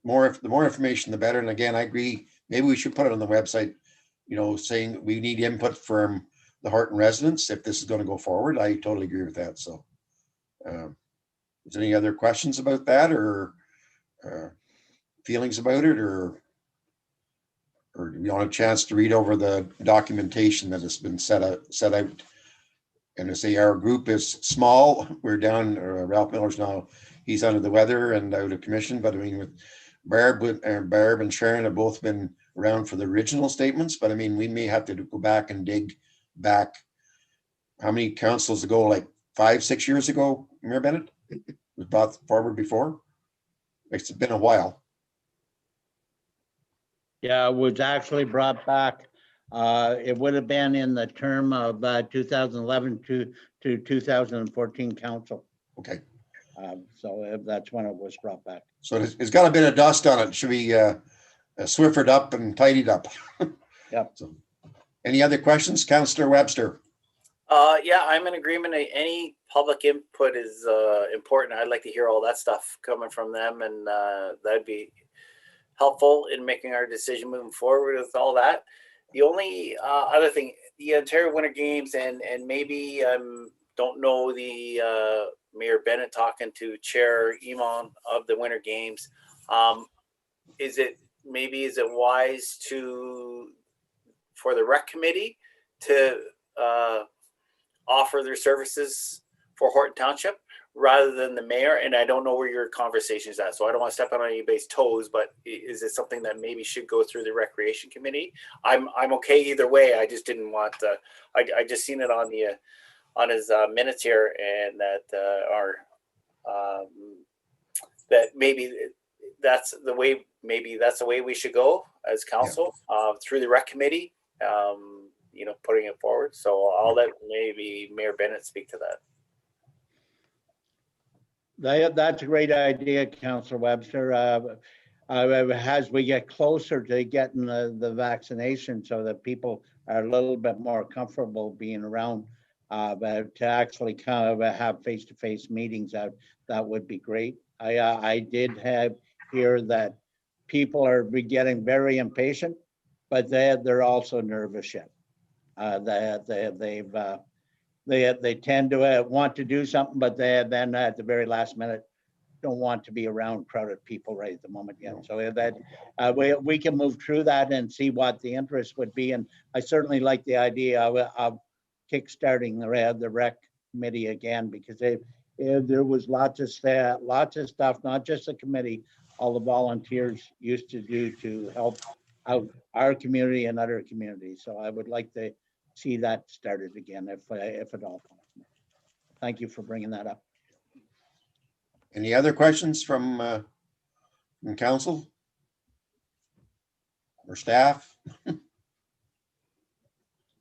more information, the better. And again, I agree, maybe we should put it on the website, saying we need input from the Horton residents if this is going to go forward. I totally agree with that. So is there any other questions about that, or feelings about it, or do you want a chance to read over the documentation that has been set out? And to say our group is small, we're down, Ralph Miller's now, he's under the weather and out of commission, but I mean, with Barb and Sharon have both been around for the original statements, but I mean, we may have to go back and dig back. How many councils ago, like 5-6 years ago, Mayor Bennett? It was brought forward before? It's been a while. Yeah, it was actually brought back. It would have been in the term of 2011 to 2014 council. Okay. So that's when it was brought back. So it's got a bit of dust on it. Should be Swiffered up and tidied up. Yep. So, any other questions, Councillor Webster? Yeah, I'm in agreement. Any public input is important. I'd like to hear all that stuff coming from them, and that'd be helpful in making our decision moving forward with all that. The only other thing, the Ontario Winter Games, and maybe don't know the Mayor Bennett talking to Chair Iman of the Winter Games. Is it wise for the rec committee to offer their services for Horton Township rather than the mayor? And I don't know where your conversation is at, so I don't want to step on anybody's toes, but is it something that maybe should go through the recreation committee? I'm okay either way. I just didn't want to, I just seen it on his minutes here, and that that maybe that's the way we should go as council, through the rec committee, putting it forward. So I'll let maybe Mayor Bennett speak to that. That's a great idea, Councillor Webster. As we get closer to getting the vaccination, so that people are a little bit more comfortable being around, but to actually kind of have face-to-face meetings, that would be great. I did hear that people are getting very impatient, but they're also nervous yet. They tend to want to do something, but then at the very last minute don't want to be around crowded people right at the moment yet. So that we can move through that and see what the interest would be. And I certainly like the idea of kickstarting the rec committee again, because there was lots of stuff, not just the committee, all the volunteers used to do to help out our community and other communities. So I would like to see that started again, if at all possible. Thank you for bringing that up. Any other questions from council or staff?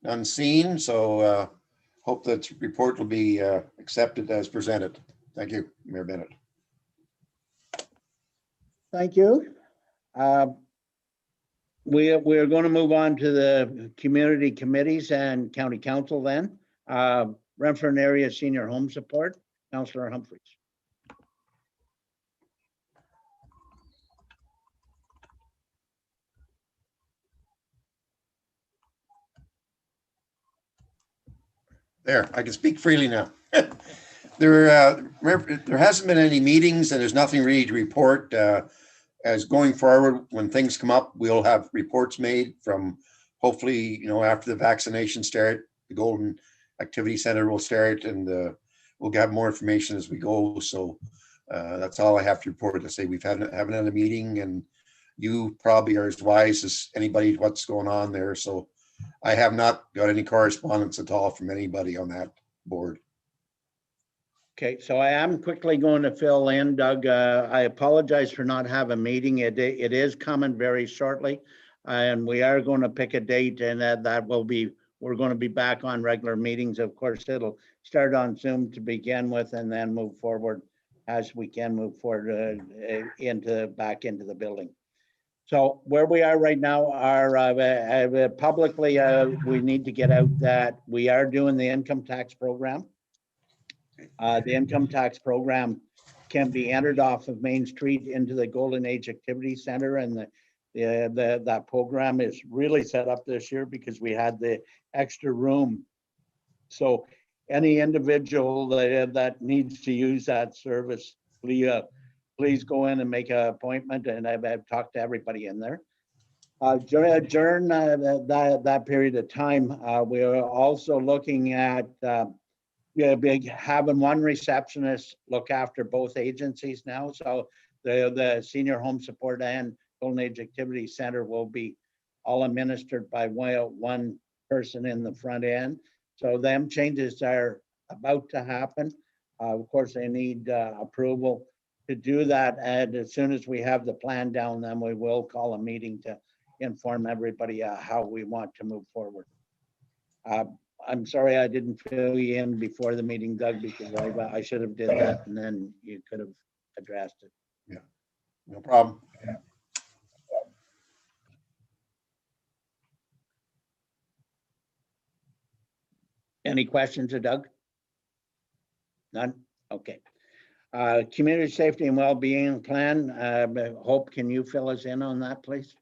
None seen, so hope that report will be accepted as presented. Thank you, Mayor Bennett. Thank you. We're going to move on to the community committees and county council then. Renfrew Area Senior Home Support, Councillor Humphreys. There, I can speak freely now. There hasn't been any meetings, and there's nothing really to report. As going forward, when things come up, we'll have reports made from, hopefully, after the vaccination start, the Golden Activity Center will start, and we'll have more information as we go. So that's all I have to report. To say we haven't had a meeting, and you probably are as wise as anybody what's going on there. So I have not got any correspondence at all from anybody on that board. Okay, so I am quickly going to fill in, Doug. I apologize for not having a meeting. It is coming very shortly. And we are going to pick a date, and that will be, we're going to be back on regular meetings. Of course, it'll start on Zoom to begin with and then move forward as we can move forward back into the building. So where we are right now are publicly, we need to get out that we are doing the income tax program. The income tax program can be entered off of Main Street into the Golden Age Activity Center, and that program is really set up this year because we had the extra room. So any individual that needs to use that service, please go in and make an appointment, and I've talked to everybody in there. During that period of time, we are also looking at having one receptionist look after both agencies now. So the Senior Home Support and Golden Age Activity Center will be all administered by one person in the front end. So them changes are about to happen. Of course, they need approval to do that. And as soon as we have the plan down, then we will call a meeting to inform everybody how we want to move forward. I'm sorry I didn't fill you in before the meeting, Doug, because I should have did that, and then you could have addressed it. Yeah, no problem. Any questions of Doug? None? Okay. Community safety and well-being plan. Hope, can you fill us in on that, please?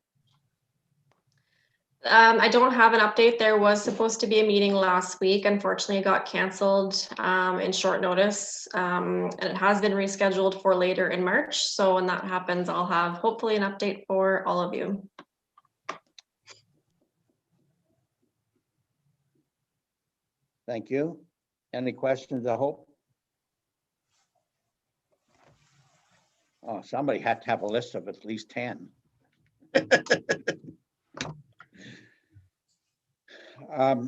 I don't have an update. There was supposed to be a meeting last week. Unfortunately, it got canceled in short notice, and it has been rescheduled for later in March. So when that happens, I'll have hopefully an update for all of you. Thank you. Any questions, I hope? Oh, somebody had to have a list of at least 10.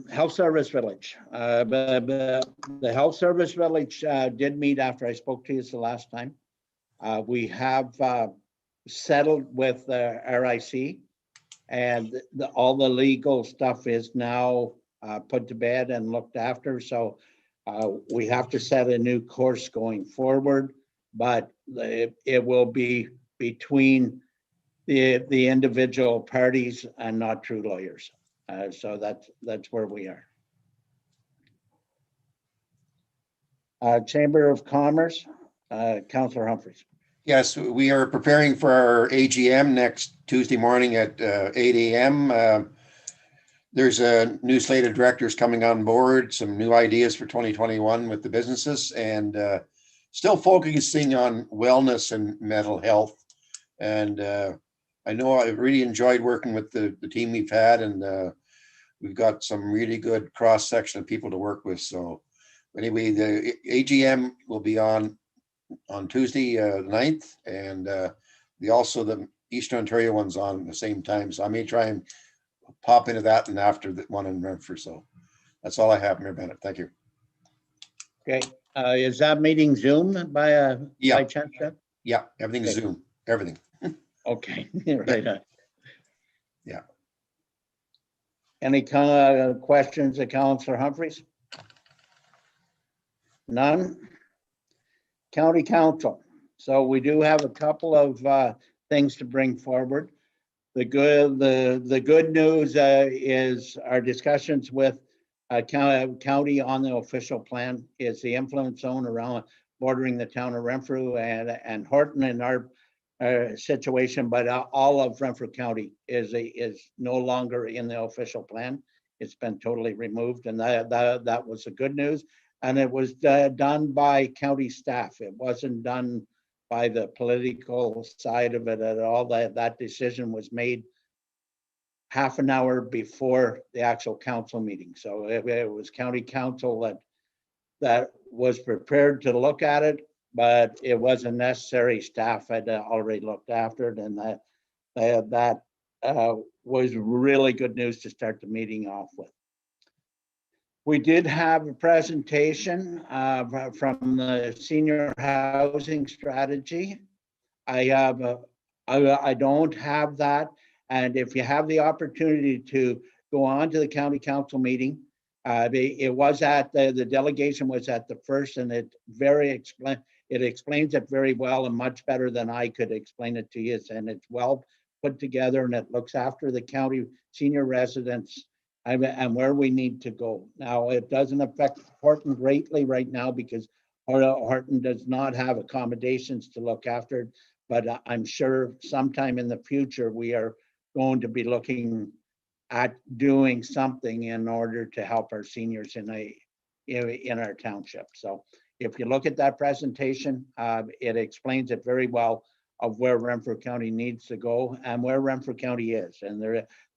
Health Service Village. The Health Service Village did meet after I spoke to you the last time. We have settled with RIC, and all the legal stuff is now put to bed and looked after. So we have to set a new course going forward, but it will be between the individual parties and not true lawyers. So that's where we are. Chamber of Commerce, Councillor Humphreys. Yes, we are preparing for our AGM next Tuesday morning at 8 a.m. There's a new slate of directors coming on board, some new ideas for 2021 with the businesses, and still focusing on wellness and mental health. And I know I've really enjoyed working with the team we've had, and we've got some really good cross section of people to work with. So anyway, the AGM will be on Tuesday, 9th, and the Eastern Ontario one's on at the same time. So I may try and pop into that and after the one in Renfrew. So that's all I have, Mayor Bennett. Thank you. Okay, is that meeting Zoom by chance? Yeah, everything's Okay. Zoom, everything. Okay, right. Yeah. Any kind of questions of Councillor Humphreys? None? County Council. So we do have a couple of things to bring forward. The good news is our discussions with county on the official plan is the influence zone around bordering the town of Renfrew and Horton in our situation, but all of Renfrew County is no longer in the official plan. It's been totally removed, and that was the good news. And it was done by county staff. It wasn't done by the political side of it at all. That decision was made half an hour before the actual council meeting. So it was county council that was prepared to look at it, but it wasn't necessary. Staff had already looked after it, and that was really good news to start the meeting off with. We did have a presentation from the senior housing strategy. I don't have that. And if you have the opportunity to go on to the county council meeting, it was at the delegation was at the first, and it explains it very well and much better than I could explain it to you. And it's well put together, and it looks after the county senior residents and where we need to go. Now, it doesn't affect Horton greatly right now because Horton does not have accommodations to look after, but I'm sure sometime in the future we are going to be looking at doing something in order to help our seniors in our township. So if you look at that presentation, it explains it very well of where Renfrew County needs to go and where Renfrew County is. And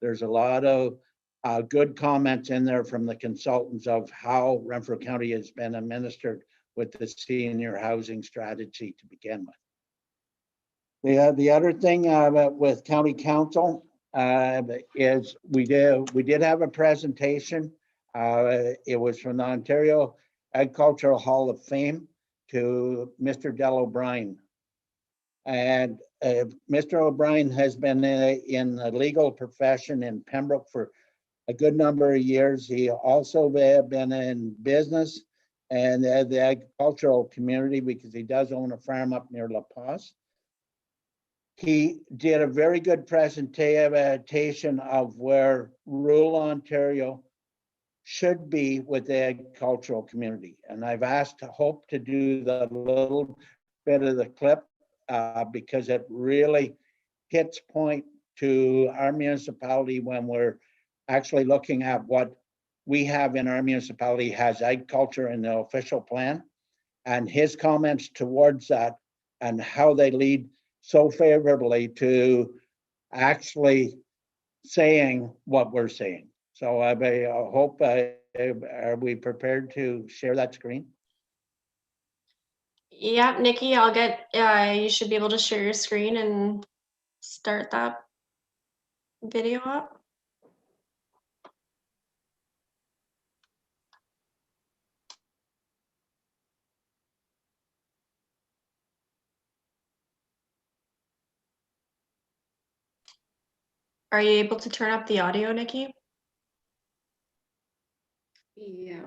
there's a lot of good comments in there from the consultants of how Renfrew County has been administered with the senior housing strategy to begin with. The other thing with county council is we did have a presentation. It was from the Ontario Agricultural Hall of Fame to Mr. Del O'Brien. And Mr. O'Brien has been in the legal profession in Pembroke for a good number of years. He also been in business and the agricultural community because he does own a farm up near La Paz. He did a very good presentation of where rural Ontario should be with the agricultural community. And I've asked Hope to do the little bit of the clip because it really hits point to our municipality when we're actually looking at what we have in our municipality has agriculture in the official plan, and his comments towards that and how they lead so favorably to actually saying what we're saying. So I hope, are we prepared to share that screen? Yeah, Nikki, I'll get, you should be able to share your screen and start that video up. Are you able to turn up the audio, Nikki? Yeah.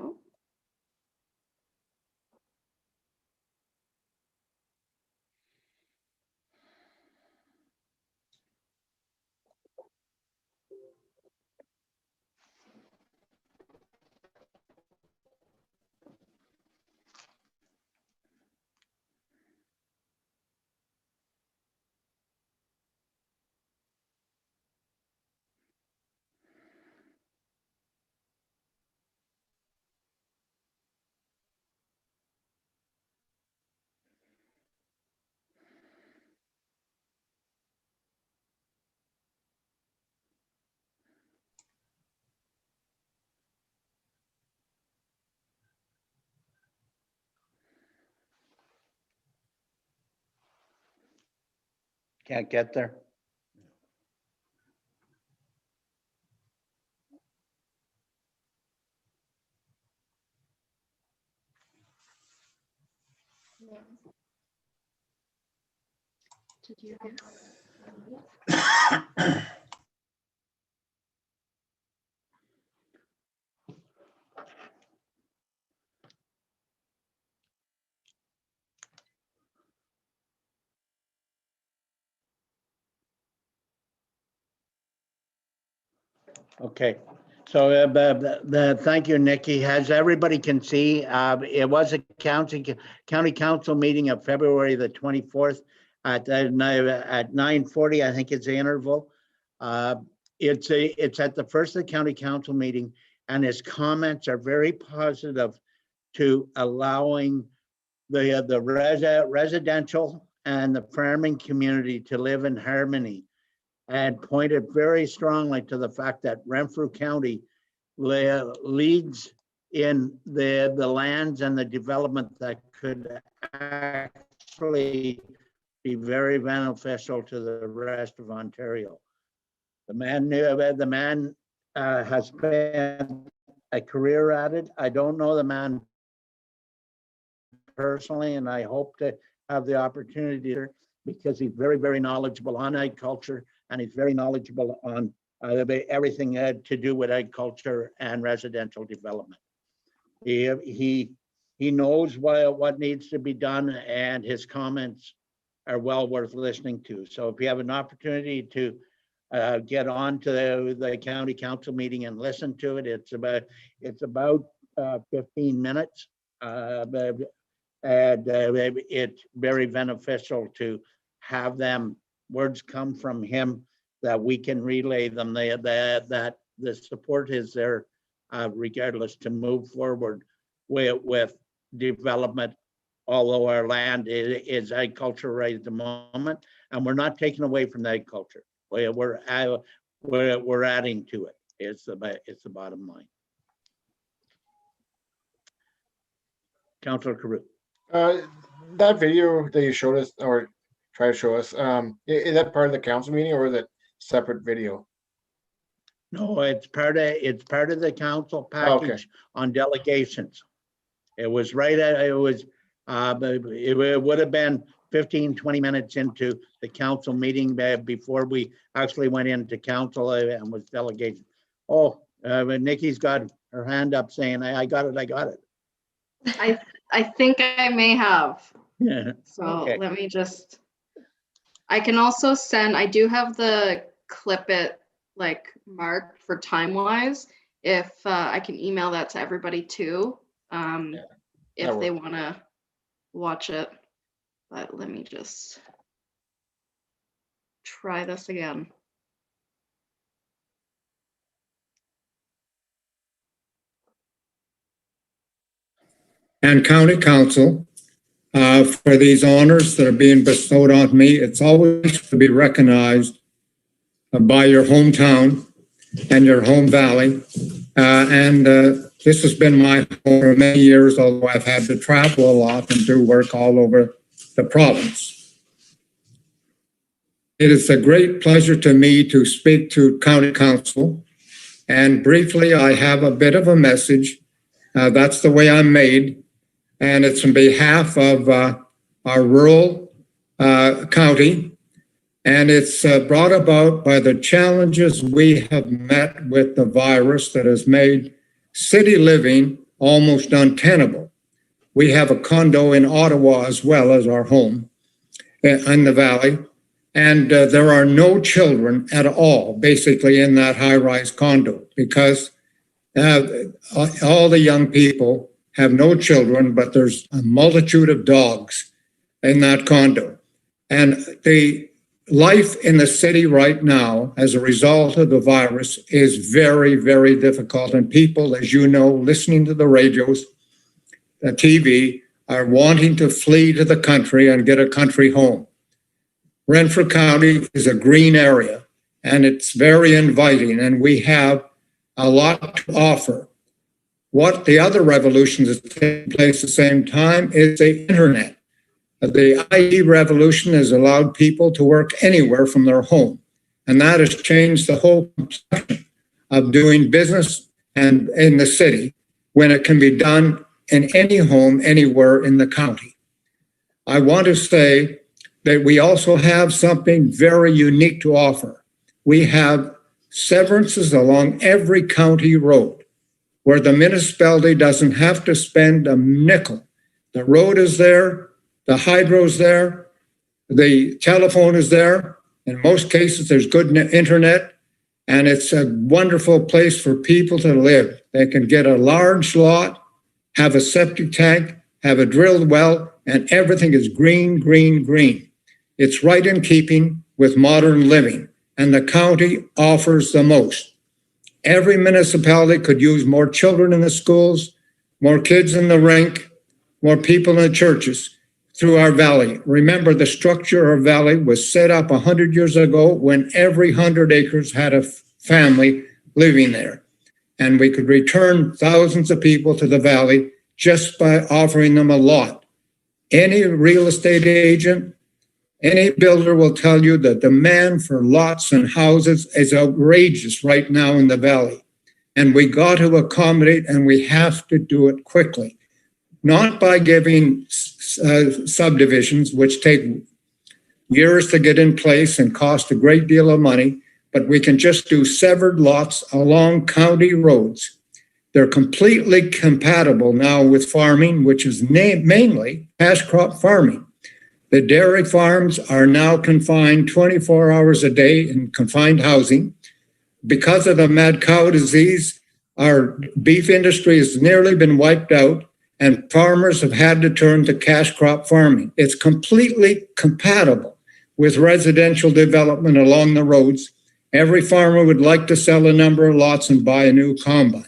Can't get there. Did you get? Okay, so thank you, Nikki. As everybody can see, it was a county council meeting of February the 24th at 9:40. I think it's the interval. It's at the first of the county council meeting, and his comments are very positive to allowing the residential and the farming community to live in harmony, and pointed very strongly to the fact that Renfrew County leads in the lands and the development that could actually be very beneficial to the rest of Ontario. The man has spent a career at it. I don't know the man personally, and I hope to have the opportunity to, because he's very, very knowledgeable on agriculture, and he's very knowledgeable on everything to do with agriculture and residential development. He knows what needs to be done, and his comments are well worth listening to. So if you have an opportunity to get on to the county council meeting and listen to it, it's about 15 minutes. And it's very beneficial to have them words come from him that we can relay them, that the support is there regardless to move forward with development, although our land is agriculture right at the moment, and we're not taking away from the agriculture. We're adding to it. It's the bottom line. Councillor Carew. That video that you showed us, or try to show us, is that part of the council meeting, or is it separate video? No, it's part of the council package on delegations. It was right at, it would have been 15, 20 minutes into the council meeting before we actually went into council and was delegated. Oh, Nikki's got her hand up saying, I got it. I think I may have. Yeah. So Okay. let me just, I can also send, I do have the clip it like marked for time wise. If I can email that to everybody too, if they want to watch it. But let me just try this again. And County Council, for these honors that are being bestowed on me. It's always to be recognized by your hometown and your home valley. This has been my home for many years, although I've had to travel a lot and do work all over the province. It is a great pleasure to me to speak to County Council. And briefly, I have a bit of a message. That's the way I'm made. And it's on behalf of our rural county. And it's brought about by the challenges we have met with the virus that has made city living almost untenable. We have a condo in Ottawa as well as our home in the valley. And there are no children at all, basically, in that high-rise condo because all the young people have no children, but there's a multitude of dogs in that condo. And the life in the city right now, as a result of the virus, is very, very difficult. And people, as you know, listening to the radios, the TV, are wanting to flee to the country and get a country home. Renfrew County is a green area, and it's very inviting, and we have a lot to offer. What the other revolutions that's taking place at the same time is the internet. The IT revolution has allowed people to work anywhere from their home, and that has changed the whole complexion of doing business and in the city when it can be done in any home anywhere in the county. I want to say that we also have something very unique to offer. We have severances along every county road where the municipality doesn't have to spend a nickel. The road is there, the hydro's there, the telephone is there. In most cases, there's good internet, and it's a wonderful place for people to live. They can get a large lot, have a septic tank, have a drilled well, and everything is green, green, green. It's right in keeping with modern living, and the county offers the most. Every municipality could use more children in the schools, more kids in the rink, more people in the churches through our valley. Remember, the structure of our valley was set up 100 years ago when every 100 acres had a family living there. And we could return thousands of people to the valley just by offering them a lot. Any real estate agent Any builder will tell you the demand for lots and houses is outrageous right now in the valley. And we got to accommodate, and we have to do it quickly. Not by giving subdivisions, which take years to get in place and cost a great deal of money, but we can just do severed lots along county roads. They're completely compatible now with farming, which is mainly cash crop farming. The dairy farms are now confined 24 hours a day in confined housing. Because of the mad cow disease, our beef industry has nearly been wiped out, and farmers have had to turn to cash crop farming. It's completely compatible with residential development along the roads. Every farmer would like to sell a number of lots and buy a new combine.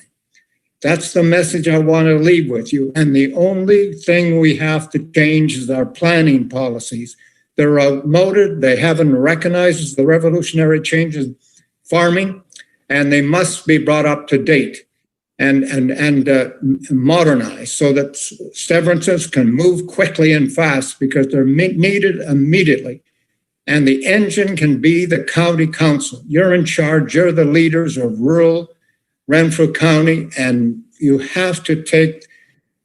That's the message I want to leave with you. And the only thing we have to change is our planning policies. They're outmoded. They haven't recognized the revolutionary changes in farming, and they must be brought up to date and modernized so that severances can move quickly and fast because they're needed immediately. And the engine can be the county council. You're in charge. You're the leaders of rural Renfrew County, and you have to take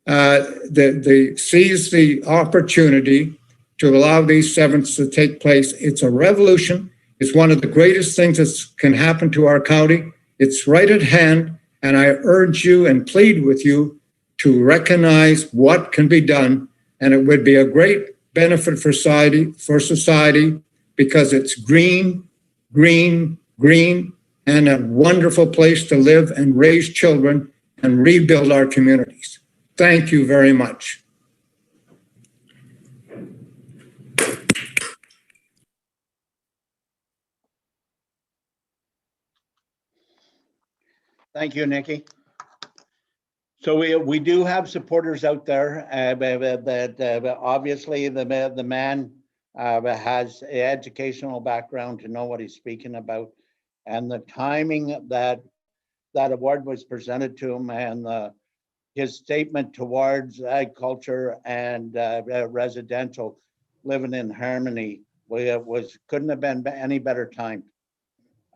seize the opportunity to allow these severances to take place. It's a revolution. It's one of the greatest things that can happen to our county. It's right at hand, and I urge you and plead with you to recognize what can be done, and it would be a great benefit for society because it's green, green, green, and a wonderful place to live and raise children and rebuild our communities. Thank you very much. Thank you, Nikki. So we do have supporters out there, but obviously the man has an educational background to know what he's speaking about. And the timing that award was presented to him and his statement towards agriculture and residential living in harmony couldn't have been any better timed.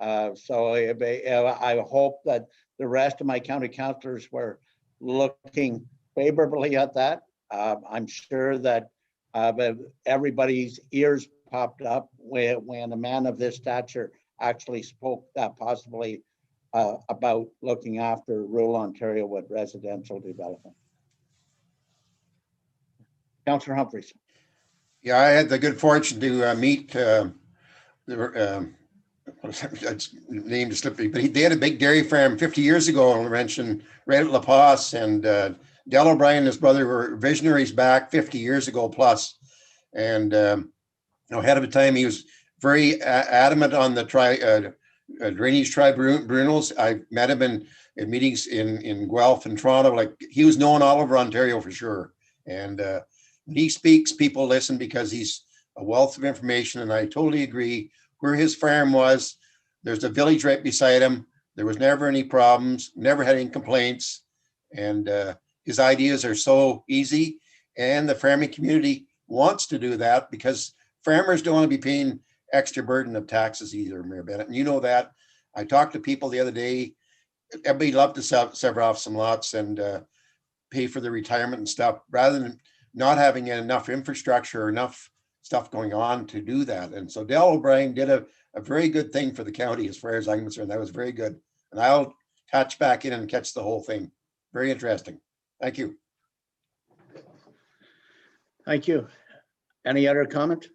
So I hope that the rest of my county councillors were looking favorably at that. I'm sure that everybody's ears popped up when a man of this stature actually spoke that possibly about looking after rural Ontario with residential development. Councillor Humphreys. Yeah, I had the good fortune to meet name to slip me, but they had a big dairy farm 50 years ago on mentioned right at La Paz, and Del O'Brien and his brother were visionaries back 50 years ago plus. And ahead of the time, he was very adamant on the drainage tribunals. I met him in meetings in Guelph and Toronto. Like, he was known all over Ontario for sure. And when he speaks, people listen because he's a wealth of information. And I totally agree. Where his farm was, there's a village right beside him. There was never any problems, never had any complaints. And his ideas are so easy. And the farming community wants to do that because farmers don't want to be paying extra burden of taxes either, Mayor Bennett. And you know that. I talked to people the other day. Everybody loved to sever off some lots and pay for the retirement and stuff rather than not having enough infrastructure or enough stuff going on to do that. And so Del O'Brien did a very good thing for the county as far as I'm concerned. That was very good. And I'll touch back in and catch the whole thing. Very interesting. Thank you. Thank you. Any other comment?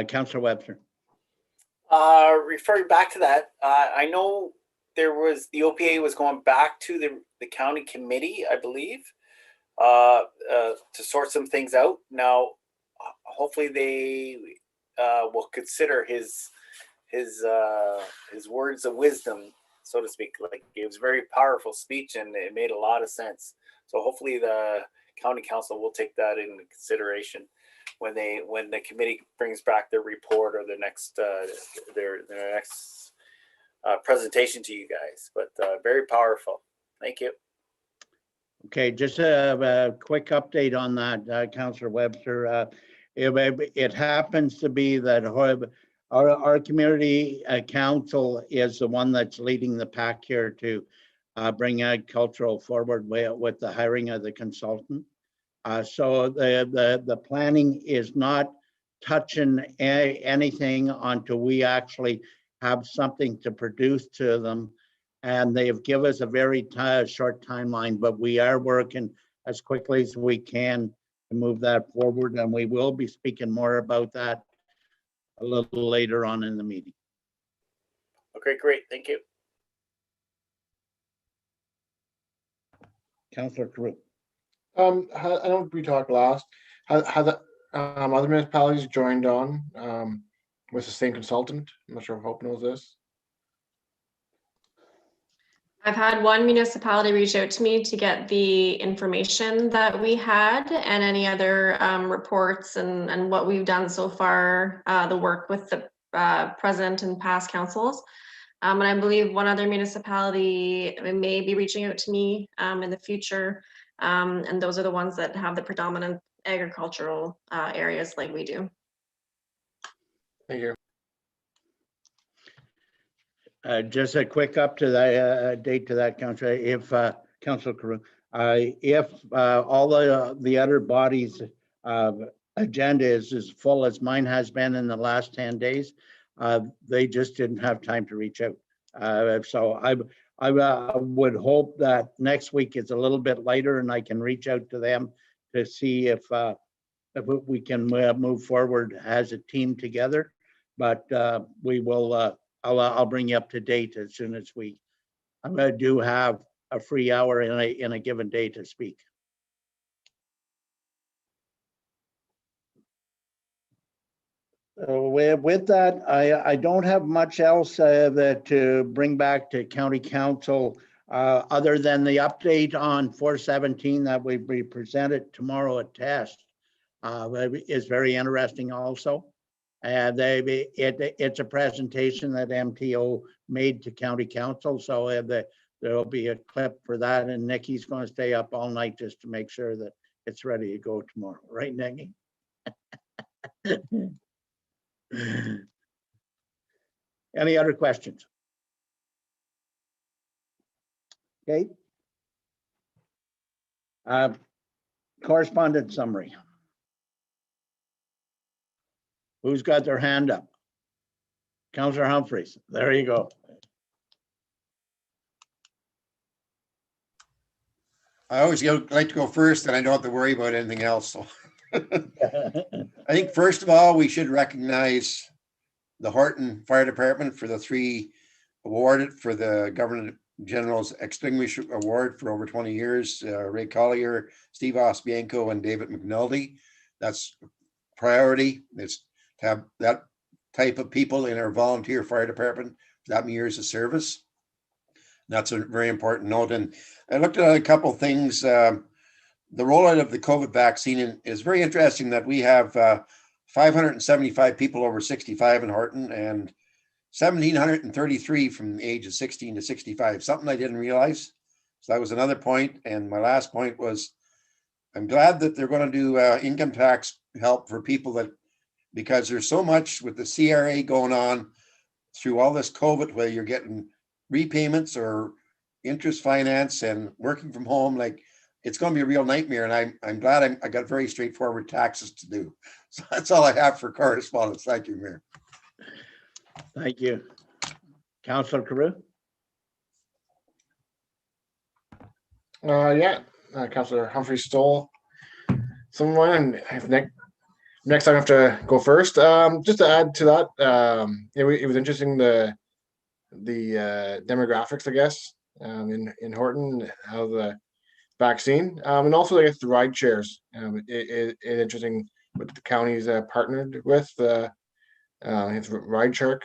Councillor Webster. Referring back to that, I know there was the OPA was going back to the county committee, I believe, to sort some things out. Now, hopefully they will consider his words of wisdom, so to speak. Like, it was a very powerful speech and it made a lot of sense. So hopefully the county council will take that into consideration when the committee brings back their report or their next presentation to you guys. But very powerful. Thank you. Okay, just a quick update on that, Councillor Webster. It happens to be that our community council is the one that's leading the pack here to bring agricultural forward with the hiring of the consultant. So the planning is not touching anything until we actually have something to produce to them. And they've given us a very short timeline, but we are working as quickly as we can to move that forward. And we will be speaking more about that a little later on in the meeting. Okay, great. Thank you. Councillor Carew. I know we talked last. Have the other municipalities joined on with the same consultant? I'm not sure if Hope knows this. I've had one municipality reach out to me to get the information that we had and any other reports and what we've done so far, the work with the present and past councils. And I believe one other municipality may be reaching out to me in the future. And those are the ones that have the predominant agricultural areas like we do. Thank you. Just a quick up to that date to that, Councillor. If Councillor Carew, if all the other bodies' agenda is as full as mine has been in the last 10 days, they just didn't have time to reach out. So I would hope that next week is a little bit lighter and I can reach out to them to see if we can move forward as a team together. But we will. I'll bring you up to date as soon as I do have a free hour in a given day to speak. With that, I don't have much else to bring back to County Council other than the update on 417 that will be presented tomorrow at TEST. Is very interesting also. It's a presentation that MTO made to County Council, so there will be a clip for that, and Nikki's going to stay up all night just to make sure that it's ready to go tomorrow. Right, Nikki? Any other questions? Okay. Correspondence summary. Who's got their hand up? Councillor Humphreys, there you go. I always like to go first and I don't have to worry about anything else. So I think first of all, we should recognize the Horton Fire Department for the 3 awarded for the Governor General's Extinguisher Award for over 20 years. Ray Collier, Steve Ospienko, and David McNulty. That's priority. It's to have that type of people in our volunteer fire department for that many years of service. That's a very important note. And I looked at a couple of things. The rollout of the COVID vaccine is very interesting that we have 575 people over 65 in Horton and 1,733 from the age of 16 to 65, something I didn't realize. So that was another point. And my last point was, I'm glad that they're going to do income tax help for people that, because there's so much with the CRA going on through all this COVID, whether you're getting repayments or interest finance and working from home, like it's going to be a real nightmare. And I'm glad I got very straightforward taxes to do. So that's all I have for correspondence. Thank you, Mayor. Thank you. Councillor Carew? Yeah, Councillor Humphrey stole someone, and next time I have to go first. Just to add to that, it was interesting the demographics, I guess, in Horton, how the vaccine, and also I guess the ride shares. It's interesting what the county's partnered with. It's Ride Shark.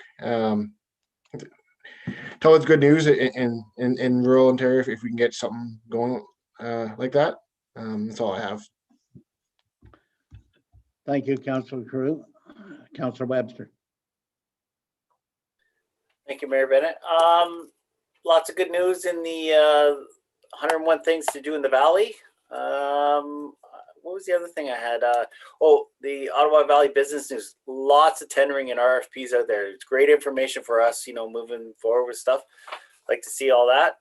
Tell it's good news in rural Ontario if we can get something going like that. That's all I have. Thank you, Councillor Carew. Councillor Webster. Thank you, Mayor Bennett. Lots of good news in the 101 things to do in the Valley. What was the other thing I had? The Ottawa Valley Business News. Lots of tendering and RFPs out there. It's great information for us, moving forward with stuff. Like to see all that.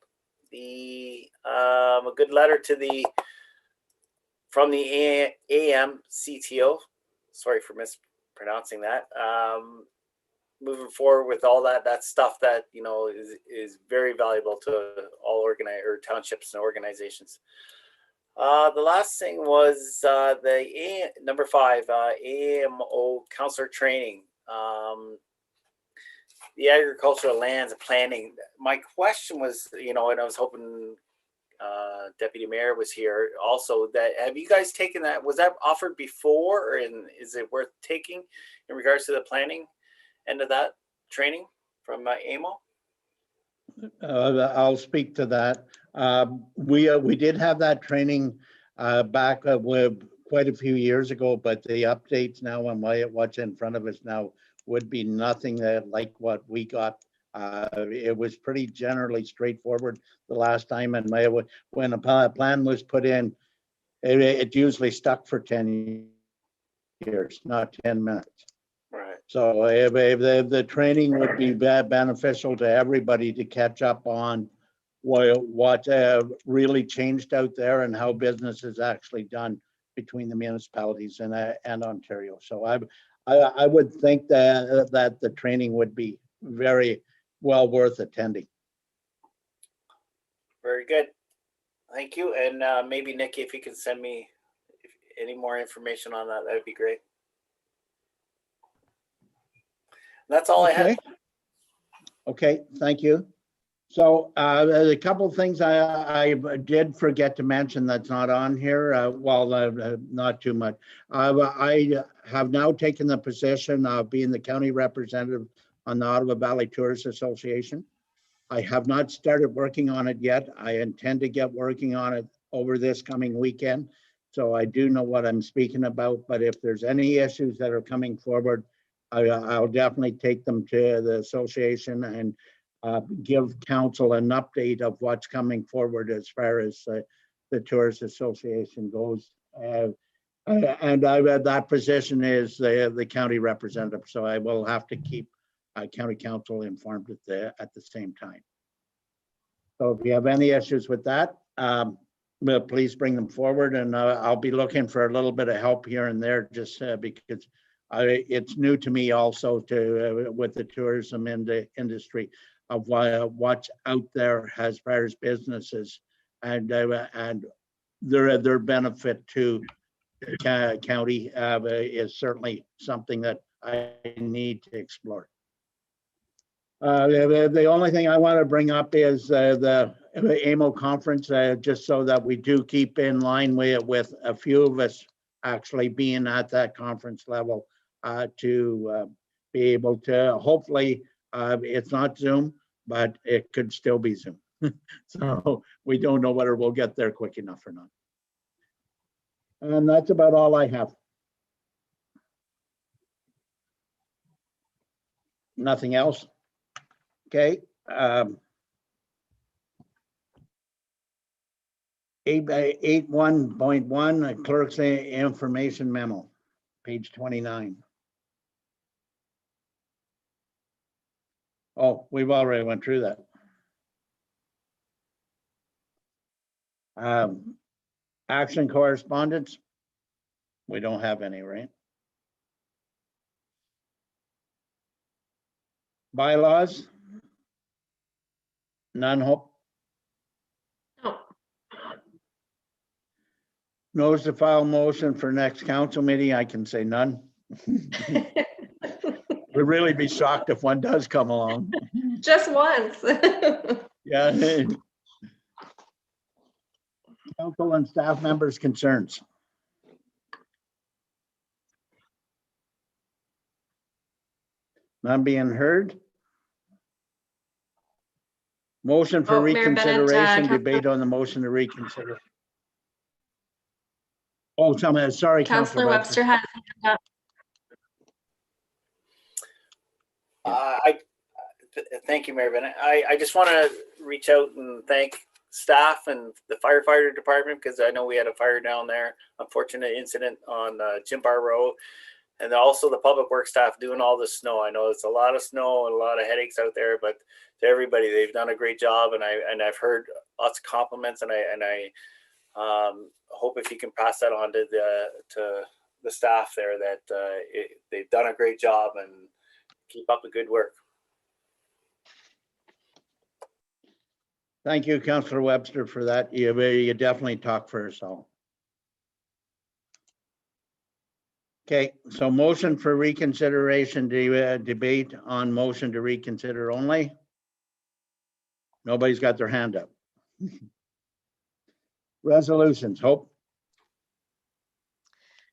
A good letter from the AMCTO. Sorry for mispronouncing that. Moving forward with all that stuff that is very valuable to all townships and organizations. The last thing was number 5, AMO counselor training. The agricultural lands planning. My question was, and I was hoping Deputy Mayor was here also, that have you guys taken that? Was that offered before, and is it worth taking in regards to the planning end of that training from AMO? I'll speak to that. We did have that training back with quite a few years ago, but the updates now and what's in front of us now would be nothing like what we got. It was pretty generally straightforward the last time, and when a plan was put in, it usually stuck for 10 years, not 10 minutes. Right. So if the training would be beneficial to everybody to catch up on what really changed out there and how business is actually done between the municipalities and Ontario. So I would think that the training would be very well worth attending. Very good. Thank you. And maybe Nikki, if you can send me any more information on that, that would be great. That's all I had. Okay, thank you. So there's a couple of things I did forget to mention that's not on here. Not too much. I have now taken the position of being the county representative on the Ottawa Valley Tourist Association. I have not started working on it yet. I intend to get working on it over this coming weekend. So I do know what I'm speaking about, but if there's any issues that are coming forward, I'll definitely take them to the association and give council an update of what's coming forward as far as the Tourist Association goes. And that position is the county representative, so I will have to keep county council informed at the same time. So if you have any issues with that, please bring them forward, and I'll be looking for a little bit of help here and there, just because it's new to me also with the tourism industry of what's out there as far as businesses and their benefit to the county is certainly something that I need to explore. The only thing I want to bring up is the AMO conference, just so that we do keep in line with a few of us actually being at that conference level to be able to, hopefully, it's not Zoom, but it could still be Zoom. So we don't know whether we'll get there quick enough or not. And that's about all I have. Nothing else? Okay. 8.1, clerk's information memo, page 29. Oh, we've already went through that. Action correspondence. We don't have any, right? Bylaws. None, Hope. No. Notice to file motion for next council meeting. I can say none. We'd really be shocked if one does come along. Just once. Yeah. Council and staff members' concerns. None being heard. Motion for Mayor Bennett, reconsideration, debate on the motion to reconsider. Oh, sorry, Councillor Webster has. Thank you, Mayor Bennett. I just want to reach out and thank staff and the firefighter department, because I know we had a fire down there, unfortunate incident on Jim Bar Road. And also the public works staff doing all the snow. I know it's a lot of snow and a lot of headaches out there, but to everybody, they've done a great job. And I've heard lots of compliments, and I hope if you can pass that on to the staff there, that they've done a great job and keep up the good work. Thank you, Councillor Webster, for that. You definitely talk for yourself. Okay, so motion for reconsideration, debate on motion to reconsider only. Nobody's got their hand up. Resolutions, Hope.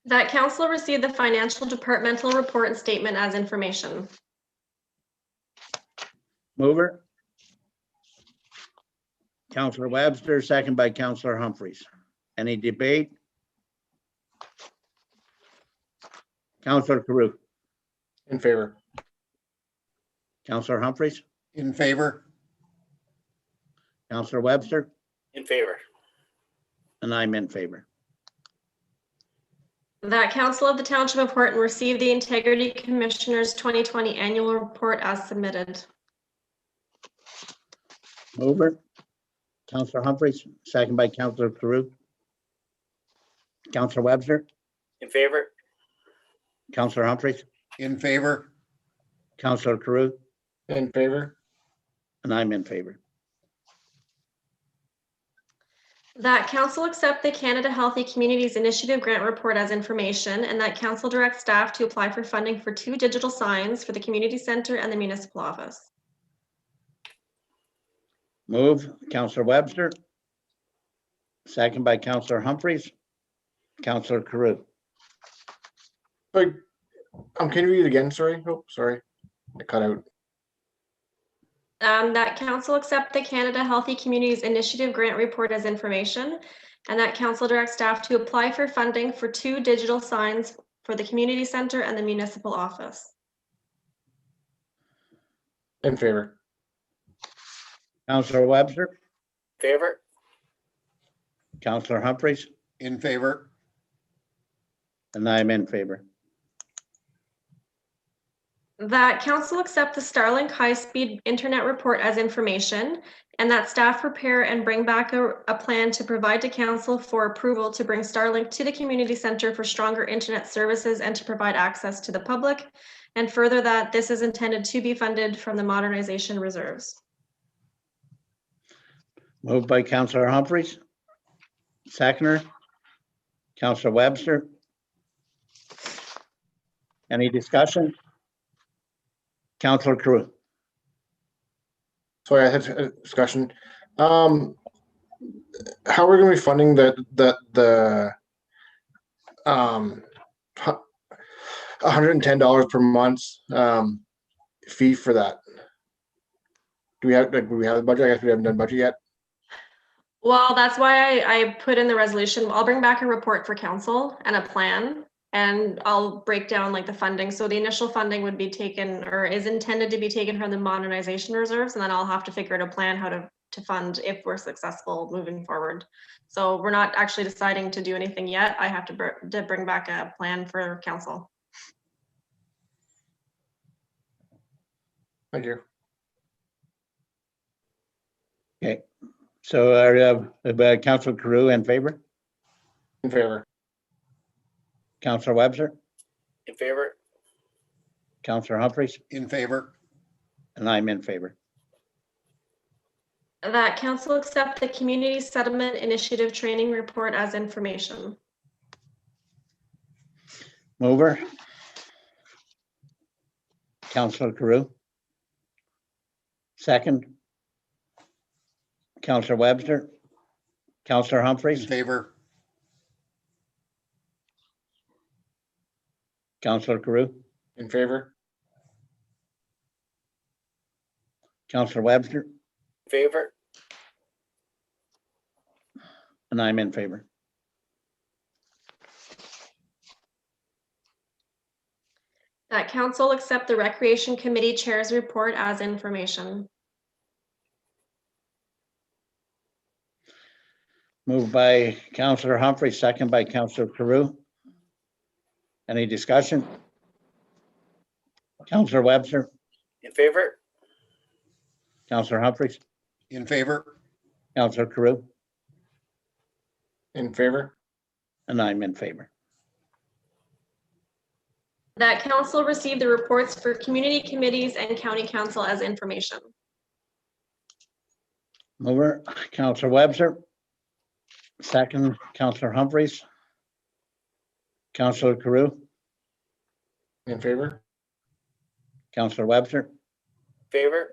That council received the financial departmental report and statement as information. Mover. Councillor Webster, second by Councillor Humphreys. Any debate? Councillor Carew. In favor. Councillor Humphreys. In favor. Councillor Webster. In favor. And I'm in favor. That council of the Township of Horton received the Integrity Commissioner's 2020 annual report as submitted. Mover. Councillor Humphreys, second by Councillor Carew. Councillor Webster. In favor. Councillor Humphreys. In favor. Councillor Carew. In favor. And I'm in favor. That council accept the Canada Healthy Communities Initiative grant report as information, and that council direct staff to apply for funding for 2 digital signs for the community center and the municipal office. Move, Councillor Webster. Second by Councillor Humphreys. Councillor Carew. But can you read it again? Sorry. Oh, sorry. I cut out. That council accept the Canada Healthy Communities Initiative grant report as information, and that council direct staff to apply for funding for 2 digital signs for the community center and the municipal office. In favor. Councillor Webster. Favor. Councillor Humphreys. In favor. And I'm in favor. That council accept the Starlink high-speed internet report as information, and that staff prepare and bring back a plan to provide to council for approval to bring Starlink to the community center for stronger internet services and to provide access to the public. And further, that this is intended to be funded from the modernization reserves. Moved by Councillor Humphreys. Seconder. Councillor Webster. Any discussion? Councillor Carew. Sorry, I had a discussion. How are we going to be funding the $110 per month fee for that? Do we have the budget? I guess we haven't done budget yet. Well, that's why I put in the resolution. I'll bring back a report for council and a plan, and I'll break down like the funding. So the initial funding would be taken, or is intended to be taken, from the modernization reserves, and then I'll have to figure out a plan how to fund if we're successful moving forward. So we're not actually deciding to do anything yet. I have to bring back a plan for council. Thank you. Okay. So Councillor Carew in favor? In favor. Councillor Webster? In favor. Councillor Humphreys? In favor. And I'm in favor. That council accept the Community Settlement Initiative training report as information. Mover? Councillor Carew? Second? Councillor Webster? Councillor Humphreys? In favor. Councillor Carew? In favor. Councillor Webster? In favor. And I'm in favor. That council accept the Recreation Committee Chair's report as information. Moved by Counselor Humphrey, second by Counselor Carew. Any discussion? Counselor Webster, In favor? Counselor Humphreys, In favor? Counselor Carew, In favor? and I'm in favor. That council receive the reports for community committees and county council as information. Mover, Counselor Webster. Second, Counselor Humphreys. Counselor Carew, In favor? Counselor Webster, Favor?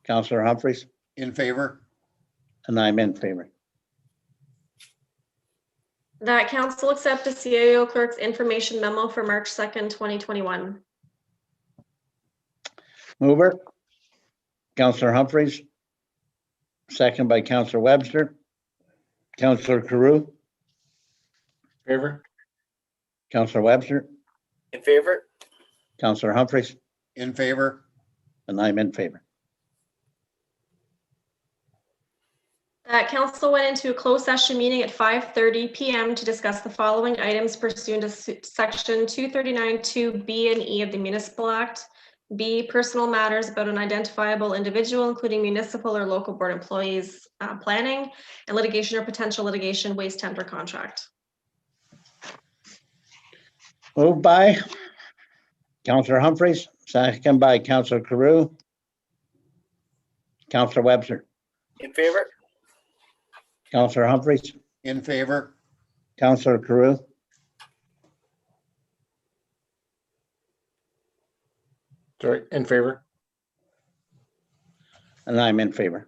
Counselor Humphreys, In favor? and I'm in favor. That council accept the CAO clerk's information memo for March 2nd, 2021. Mover, Counselor Humphreys. Second by Counselor Webster. Counselor Carew, Favor? Counselor Webster, In favor? Counselor Humphreys, In favor? and I'm in favor. That council went into a closed session meeting at 5:30 PM to discuss the following items pursuant to section 239(2)B and E of the Municipal Act. B, personal matters about an identifiable individual, including municipal or local board employees, planning, and litigation or potential litigation, waste tender contract. Moved by Counselor Humphreys, second by Counselor Carew. Counselor Webster, In favor? Counselor Humphreys, In favor? Counselor Carew, Sorry, in favor? and I'm in favor.